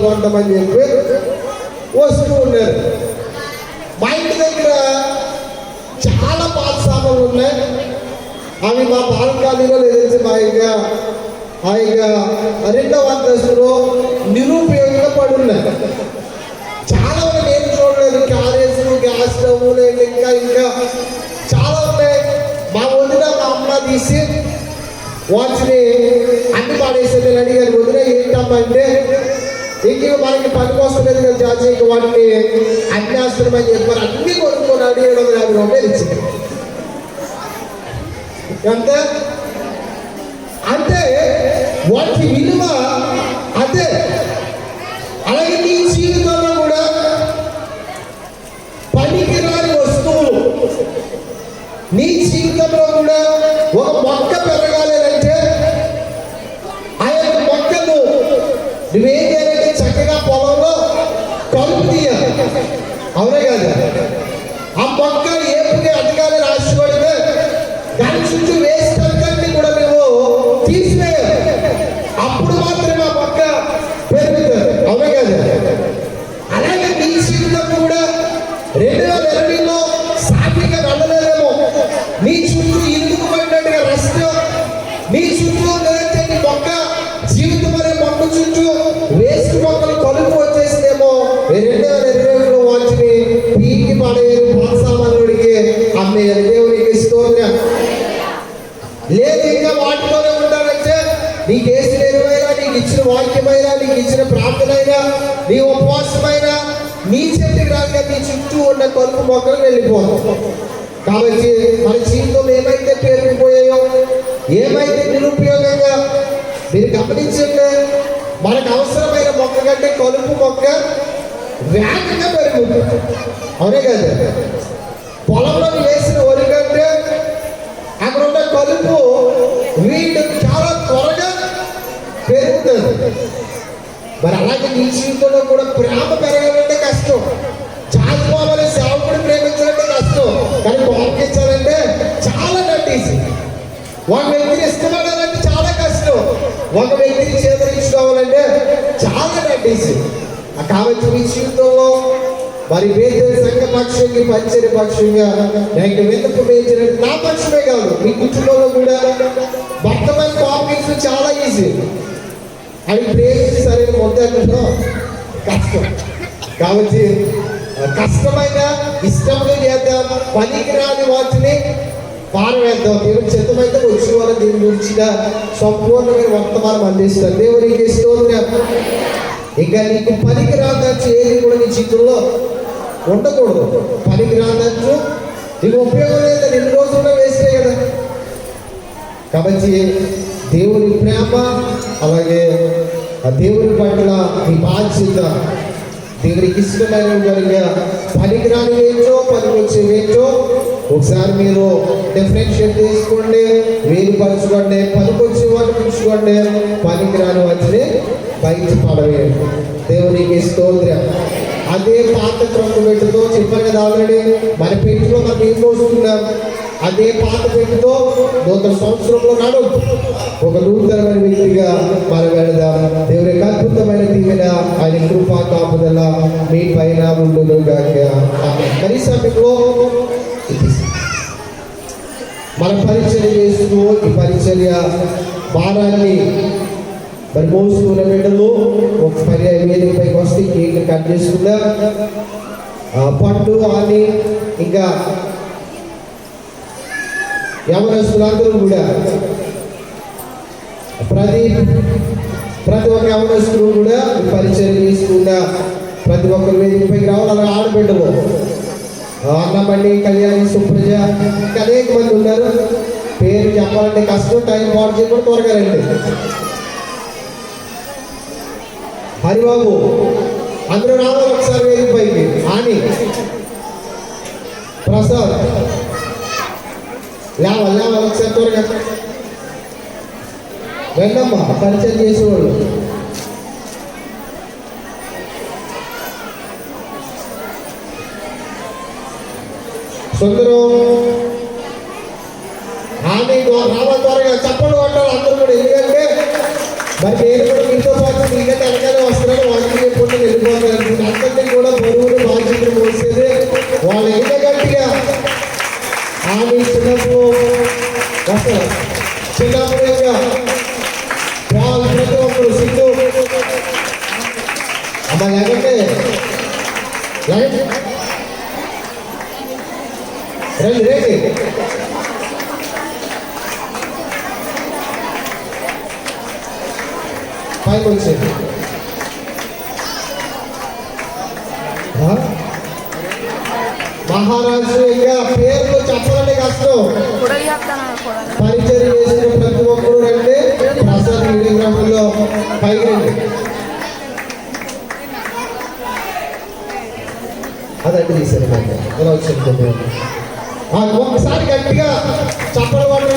కొంటామని చెప్పి వస్తూ ఉన్నారు. మా ఇంటి దగ్గర చాలా పాత సామాన్లు ఉన్నాయి. అవి మా బాల్కనీలో లేదంటే మా యొక్క 2వ అంతస్తులో నిరుపయోగంగా పడి ఉన్నాయి. చాలా మంది నేను చూడలేదు. క్యారేజ్లు, గ్యాస్ స్టవ్లు, ఇంకా చాలా ఉన్నాయి. మా వదిన మా అమ్మ తీసి వాటిని అన్ని పాడేసారు. నేను అడిగాను, వదిన ఏంటమ్మా అంటే ఇంక మనకి పని కోసం లేదు కదా జాజీ, ఇంక వాటిని అన్ని ఆస్తులు అని చెప్పారు. అన్ని కొనుక్కొని 750 రూపాయలు ఇచ్చింది. అంతే. అంటే వాటి విలువ అదే. అలాగే నీ జీవితంలో కూడా పనికిరాని వస్తువులు, నీ జీవితంలో కూడా ఒక మొక్క పెరగాలి అంటే ఆ యొక్క మొక్కను నువ్వేం చేయాలంటే చక్కగా పొలంలో కలుపు తీయాలి. అవునే కదా? ఆ మొక్క ఏపుగా ఎదగాలని ఆశపడితే దాని చుట్టూ వేస్ట్ అంతా కూడా మేము తీసివేయాలి. అప్పుడు మాత్రమే ఆ మొక్క పెరుగుతుంది. అవునే కదా? అలాగే నీ జీవితం కూడా 2020లో సాఫీగా వెళ్ళలేదేమో. నీ చుట్టూ ఇల్లు పడినట్టుగా రెస్ట్, నీ చుట్టూ లేదంటే నీ మొక్క జీవితం అనే మొక్క చుట్టూ వేస్ట్ మొక్కలు కలుపు వచ్చేసిందేమో. 2020లో వాటిని పీకి పడేరు, పాత సామాన్లుడికి అమ్మేయాలి. దేవునికి స్తోత్రం. లేదు ఇంకా వాటితోనే ఉంటానంటే నీకు వేసిన ఎరువైనా, నీకు ఇచ్చిన వాక్యమైనా, నీకు ఇచ్చిన ప్రార్థనైనా, నీ ఉపవాసమైనా నీ చేతికి రాక నీ చుట్టూ ఉన్న కలుపు మొక్కలు వెళ్ళిపోతాం. కాబట్టి మన జీవితంలో ఏమైతే పేరుకుపోయాయో, ఏమైతే నిరుపయోగంగా మీరు గమనించండి. మనకు అవసరమైన మొక్క కంటే కలుపు మొక్క వేగంగా పెరుగుతుంది. అవునే కదా? పొలంలో వేసిన వరి కంటే అక్కడ ఉన్న కలుపు వీటి చాలా త్వరగా పెరుగుతుంది. మరి అలాగే నీ జీవితంలో కూడా ప్రేమ పెరగాలంటే కష్టం. చాలిపోవాలని సేవకుడు ప్రేమించాలంటే కష్టం. కానీ కోపగించాలంటే చాలా నటీసి. ఒక వ్యక్తిని ఇష్టపడాలంటే చాలా కష్టం. ఒక వ్యక్తిని చేదరించుకోవాలంటే చాలా నటీసి. కాబట్టి మీ జీవితంలో మరి వేరే సంఘ పక్షంగా, పరిచయ పక్షంగా, నేను వెనుక వేసిన నా పక్షమే కాదు, మీ కుటుంబంలో కూడా భర్తమైన కోపగించడం చాలా ఈజీ. అది ప్రేమించి సరైన మొత్తంలో కష్టం. కాబట్టి కష్టమైన ఇష్టంగా చేద్దాం, పనికి రాని వాటిని పారవేద్దాం. దేవుని చిత్తమైతే వచ్చిన వాళ్ళు దీని గురించిన సంపూర్ణమైన వర్తమానం అందిస్తారు. దేవునికి స్తోత్రం. ఇంకా నీకు పనికి రాదచ్చు ఏది కూడా నీ జీవితంలో ఉండకూడదు. పనికి రాదచ్చు, నీకు ఉపయోగం లేదు, 2 రోజుల్లో వేస్తే కదా. కాబట్టి దేవుని ప్రేమ, అలాగే ఆ దేవుని పట్ల మీ బాధ్యత, దేవునికి ఇష్టమైన వారిగా పనికి రాని వేయచ్చో పనికి వచ్చే వేయచ్చో ఒకసారి మీరు డిఫరెన్షియేట్ చేసుకోండి, వేలుపరచుకోండి. పనికి వచ్చే వాటిని ఉంచుకోండి, పనికి రాని వాటిని బయట పడవేయండి. దేవునికి స్తోత్రం. అదే పాత క్రొత్త పెట్టుతో చెప్పారు కదా ఆల్రెడీ. మన పెట్టులో మన మనం ఏం మోస్తున్నాం? అదే పాత పెట్టుతో నూతన సంవత్సరంలో నాడు ఒక నూతనమైన వ్యక్తిగా మనం వెళదాం. దేవుని యొక్క అద్భుతమైన దీవెన, ఆయన కృపా కాపుదల మీ పైన ఉండును గాక. కనీసం మీకు మన పరిచర్య చేస్తూ ఈ పరిచర్య భారాన్ని మరి మోస్తున్న బిడ్డలు ఒక పర్యాయ వేదికపైకి వస్తే కేక్ కట్ చేసుకుందా పండు అని ఇంకా యవనస్తులందరూ కూడా ప్రతి ఒక్క యవనస్తులు కూడా పరిచయం చేసుకున్న ప్రతి ఒక్కరు వేదికపైకి రావాలి. అలా ఆడబిడ్డలు అన్నబండి, కళ్యాణి, సుప్రజ ఇంకా అనేక మంది ఉన్నారు. పేరు చెప్పాలంటే కష్టం, టైం పాటు చేయకుండా త్వరగా రండి. హరిబాబు అందరూ రావాలి ఒకసారి వేదికపైకి. అని ప్రసాద్ లేవాలి ఒకసారి త్వరగా రండమ్మా పరిచయం చేసేవాళ్ళు. సుందరం ఆమె రావాలి త్వరగా చెప్పండి కొట్టాలి అందరూ కూడా. ఎందుకంటే మరి నేను కూడా మీతో పాటు మీకంటే వెనకాలే వస్తున్నాను. వాళ్ళకి ఎప్పుడు వెళ్ళిపోతాను. అందరినీ కూడా బరువులు బాధ్యతలు మోసేది వాళ్ళు ఇంకా గట్టిగా ఆమె చిన్నప్పుడు వస్తారు. చిన్నప్పుడు ఇంకా వాళ్ళు ప్రతి ఒక్కరు సిద్ధు అమ్మా లేకంటే రండి రేగి పైకి వచ్చేది. మహారాజు ఇంకా పేర్లు చెప్పాలంటే కష్టం. పరిచయం చేసిన ప్రతి ఒక్కరు రండి. ప్రసాద్ గ్రామంలో పైకి రండి. అదంటే తీసారు ఎలా వచ్చింది. ఒక్కసారి గట్టిగా చెప్పడం వాళ్ళు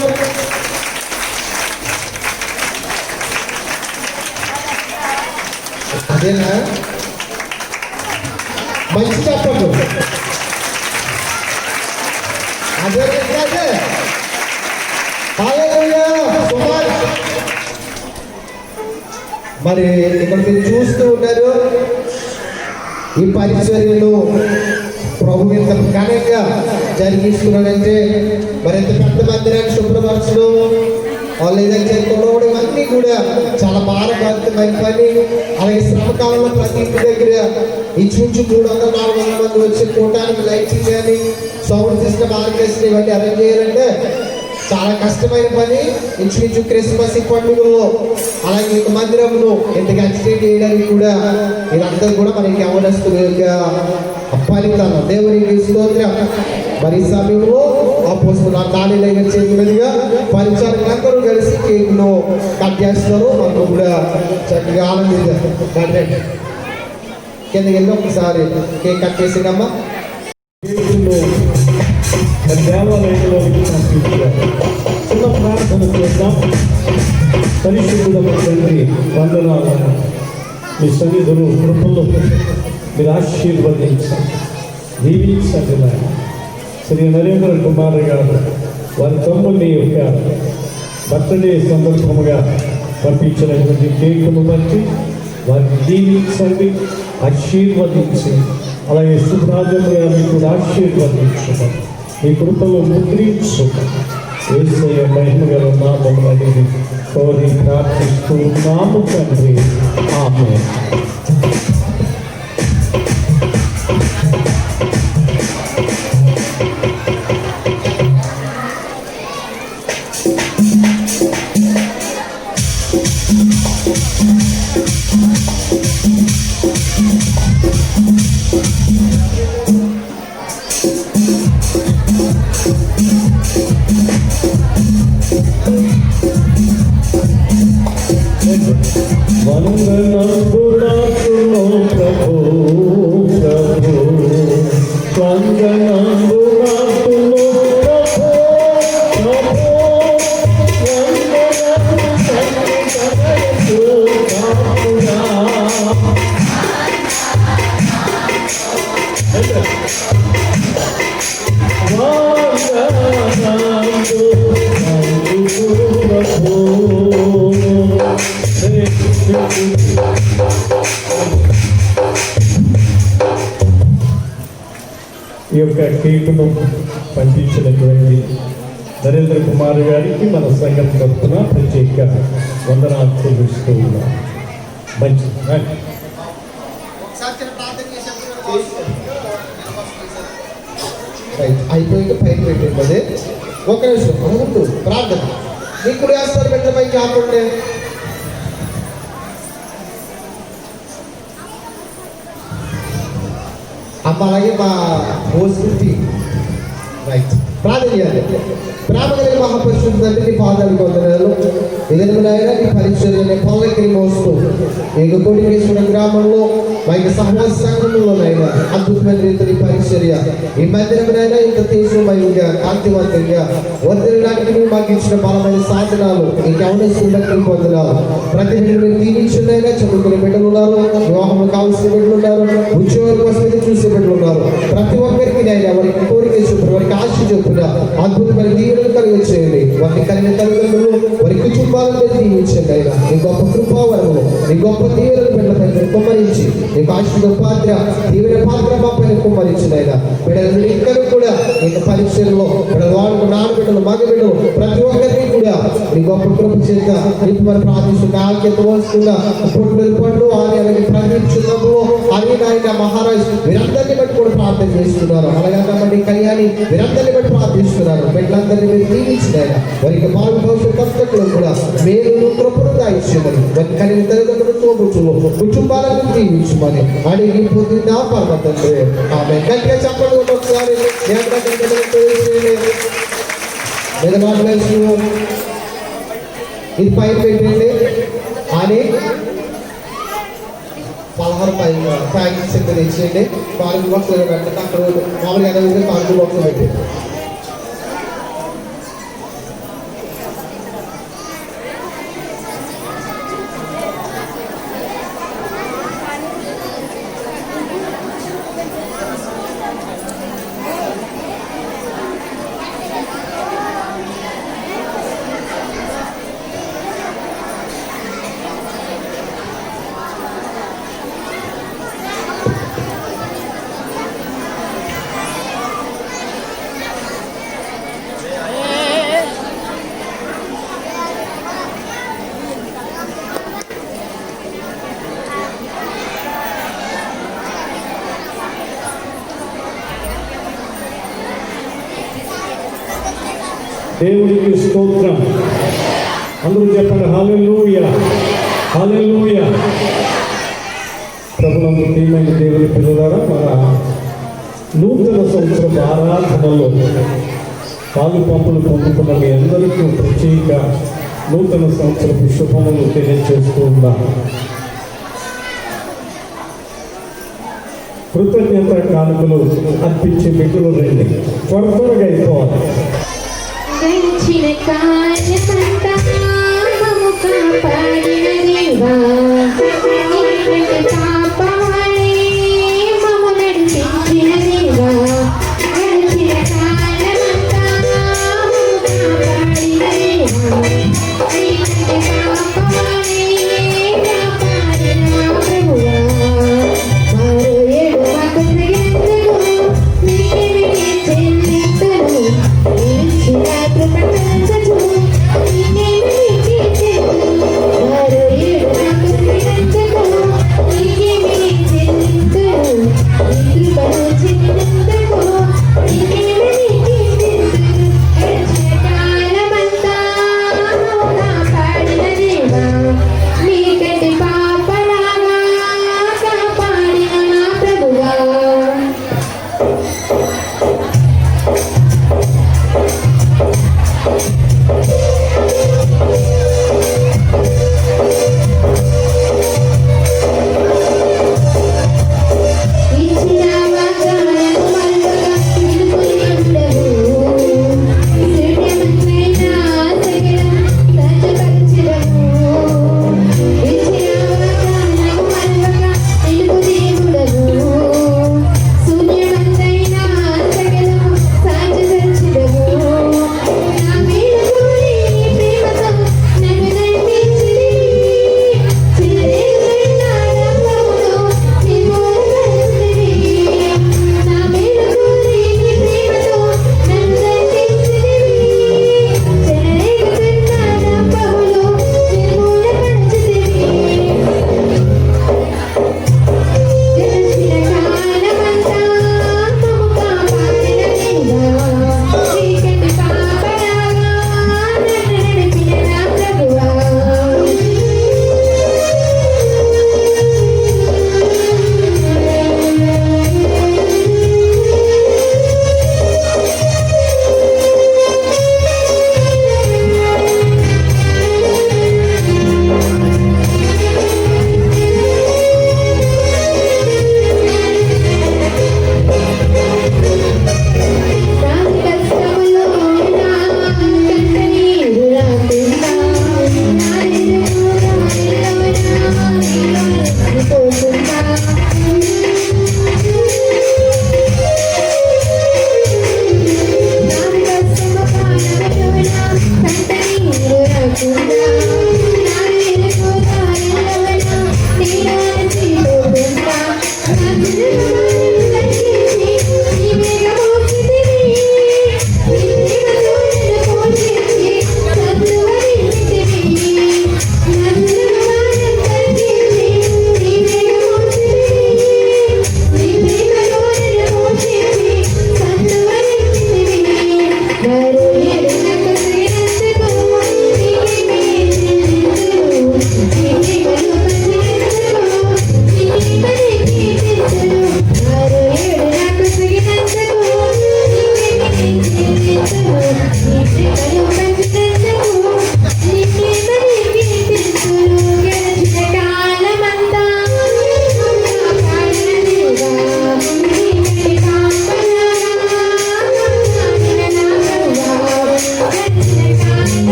అదేనా మంచి చెప్పండి. అదే అదే మరి ఇక్కడ మీరు చూస్తూ ఉన్నారు ఈ పరిచర్యలు ప్రభు ఇంత ఘనంగా జరిగిస్తున్నాడంటే మరి ఎంత పెద్ద మందిరాన్ని శుభ్రపరచడం వాళ్ళు ఏదైనా చేతుల్లో కూడా ఇవన్నీ కూడా చాలా భారభరితమైన పని. అలాగే శ్రమకాలంలో ప్రతి ఇంటి దగ్గర ఇంచుమించు 300-400 మంది వచ్చి కూటానికి లైటింగ్ కానీ సౌండ్ సిస్టమ్ ఆర్కెస్ట్రా ఇవన్నీ అరేంజ్ చేయాలంటే చాలా కష్టమైన పని. ఇంచుమించు క్రిస్మస్ పండుగలో అలాగే మందిరంలో ఇంతకు ఎక్స్టెండ్ చేయడానికి కూడా వీళ్ళందరూ కూడా మనకి యవనస్తుల యొక్క ఫలితాలు. దేవునికి స్తోత్రం. మరి సమయంలో అపోస్తలుల ఖాళీలైన చేతులుగా పరిచారకులందరూ కలిసి కేక్ను కట్ చేస్తారు. మనకు కూడా చక్కగా ఆనందించారు. కిందకి వెళ్ళి ఒకసారి కేక్ కట్ చేసిందమ్మా. దేవాలయంలో చిన్న ప్రార్థన చేద్దాం. పరిశుద్ధుల తండ్రి వందనాలు. మీ సన్నిధులు కృపల్లో మీరు ఆశీర్వదించండి, దీవించండి. శ్రీ నరేంద్ర కుమార్ గారు వారి తమ్ముని యొక్క బర్త్డే సందర్భముగా పంపించినటువంటి కేకును బట్టి వారిని దీవించండి, ఆశీర్వదించి అలాగే సుబ్రాజం గారిని కూడా ఆశీర్వదించండి. మీ కృపలో ముద్రించు. యేసయ్య మహిమ గల నామమున అడిగి కోరి ప్రార్థిస్తూ నాము తండ్రి. ఆమేన్. వందనంబునాకును ప్రభు ప్రభు, వందనంబునాకును ప్రభు ప్రభు, వందనము సన్నిధనయసు కాపురా. వందనము ప్రభు ఈ యొక్క కేకును పంపించినటువంటి నరేంద్ర కుమార్ గారికి మన సంఘం తరఫున ప్రత్యేక వందనాలు చెల్లిస్తూ ఉన్నాం. మంచిది. అయిపోయింది పైకి పెట్టండి. అదే ఒక నిమిషం ముందు ప్రార్థన మీకు కూడా వేస్తారు పెట్టిన పైకి ఆపండి. అమ్మ అలాగే మా పోస్ట్ రైట్ ప్రార్థన చేయాలి. ప్రేమ కలిగిన మహాపరిశుద్ధ తండ్రి నీ పాదాలు పొందనాలు. ఎదురునాయన నీ పరిచర్యని పల్లకిని మోస్తూ ఈ కోటికేశ్వర గ్రామంలో మా యొక్క సహవాస సంఘంలోనైనా అద్భుతమైన రీతిని పరిచర్య ఈ మందిరమునైనా ఇంత తీవ్రమైనగా కాంతివంతంగా వర్ధిల్లడానికి నువ్వు మాకు ఇచ్చిన బలమైన సాధనాలు ఈ గమనిస్తున్నట్టు పొందనాలు. ప్రతి బిడ్డను దీవించున్నైనా చదువుకునే బిడ్డలు ఉన్నారు, వివాహంలో కావాల్సిన బిడ్డలు ఉన్నారు, ఉద్యోగాల కోసం చూసే బిడ్డలు ఉన్నారు. ప్రతి ఒక్కరికి నేను వారికి కోరిక చొప్పున వారికి ఆశ చొప్పున అద్భుతమైన దీవెనలు కలిగి చేయండి. వారిని కలిగిన తల్లిదండ్రులు వారి కుటుంబాలను దీవించండి. అయినా నీ గొప్ప కృపావరము నీ గొప్ప దీవెనలు బిడ్డలపై కుమ్మరించి నీకు ఆశీర్వాద పాత్ర దీవెన పాత్ర మా పైన కుమ్మరించింది. అయినా బిడ్డలు ఇక్కడ కూడా నీకు పరీక్షల్లో బిడ్డలు వాడుకు నానబిడ్డలు మగ బిడ్డలు ప్రతి ఒక్కరిని కూడా నీ గొప్ప కృప చేత నీకు మరి ప్రార్థిస్తున్న ఆజ్ఞత వస్తున్నా పుట్టిన పండు అని అలాగే ప్రకటించున్నప్పుడు అని నాయన మహారాజ్ వీరందరినీ బట్టి కూడా ప్రార్థన చేస్తున్నారు. అలాగే కాబట్టి కళ్యాణి వీరందరినీ బట్టి ప్రార్థిస్తున్నారు. బిడ్డలందరినీ మీరు దీవించినాయన వారికి బాగు భవిష్యత్తు కూడా మీరు కృపను దాయిచ్చేమని వారి కలిగిన తల్లిదండ్రులు తోబుట్టులు కుటుంబాలను దీవించమని అడిగి పొందిన పర్వతండి. ఆమె గట్టిగా చెప్పండి ఒకసారి ఇది పైన పెట్టండి అని పలహారు పైన ప్యాకెట్స్ ఎక్కువ తెచ్చేయండి. కార్డు బాక్స్ పెట్టండి. అక్కడ మామూలుగా కార్డు బాక్స్ పెట్టి దేవునికి స్తోత్రం. అందరూ చెప్పండి హల్లెలూయా, హల్లెలూయా. ప్రభునందు ప్రియమైన దేవుని పిల్లలారా, మన నూతన సంవత్సరం ఆరాధనలో పాలు పంపులు పొందుతున్న మీ అందరికీ ప్రత్యేక నూతన సంవత్సరపు శుభములు తెలియజేస్తూ ఉన్నాను. కృతజ్ఞత కానుకలు అర్పించే బిడ్డలు రండి, త్వరగా అయిపోవాలి. గడిచిన కాలమంతా మమ్ము కాపాడిన దేవా, నీ వెంట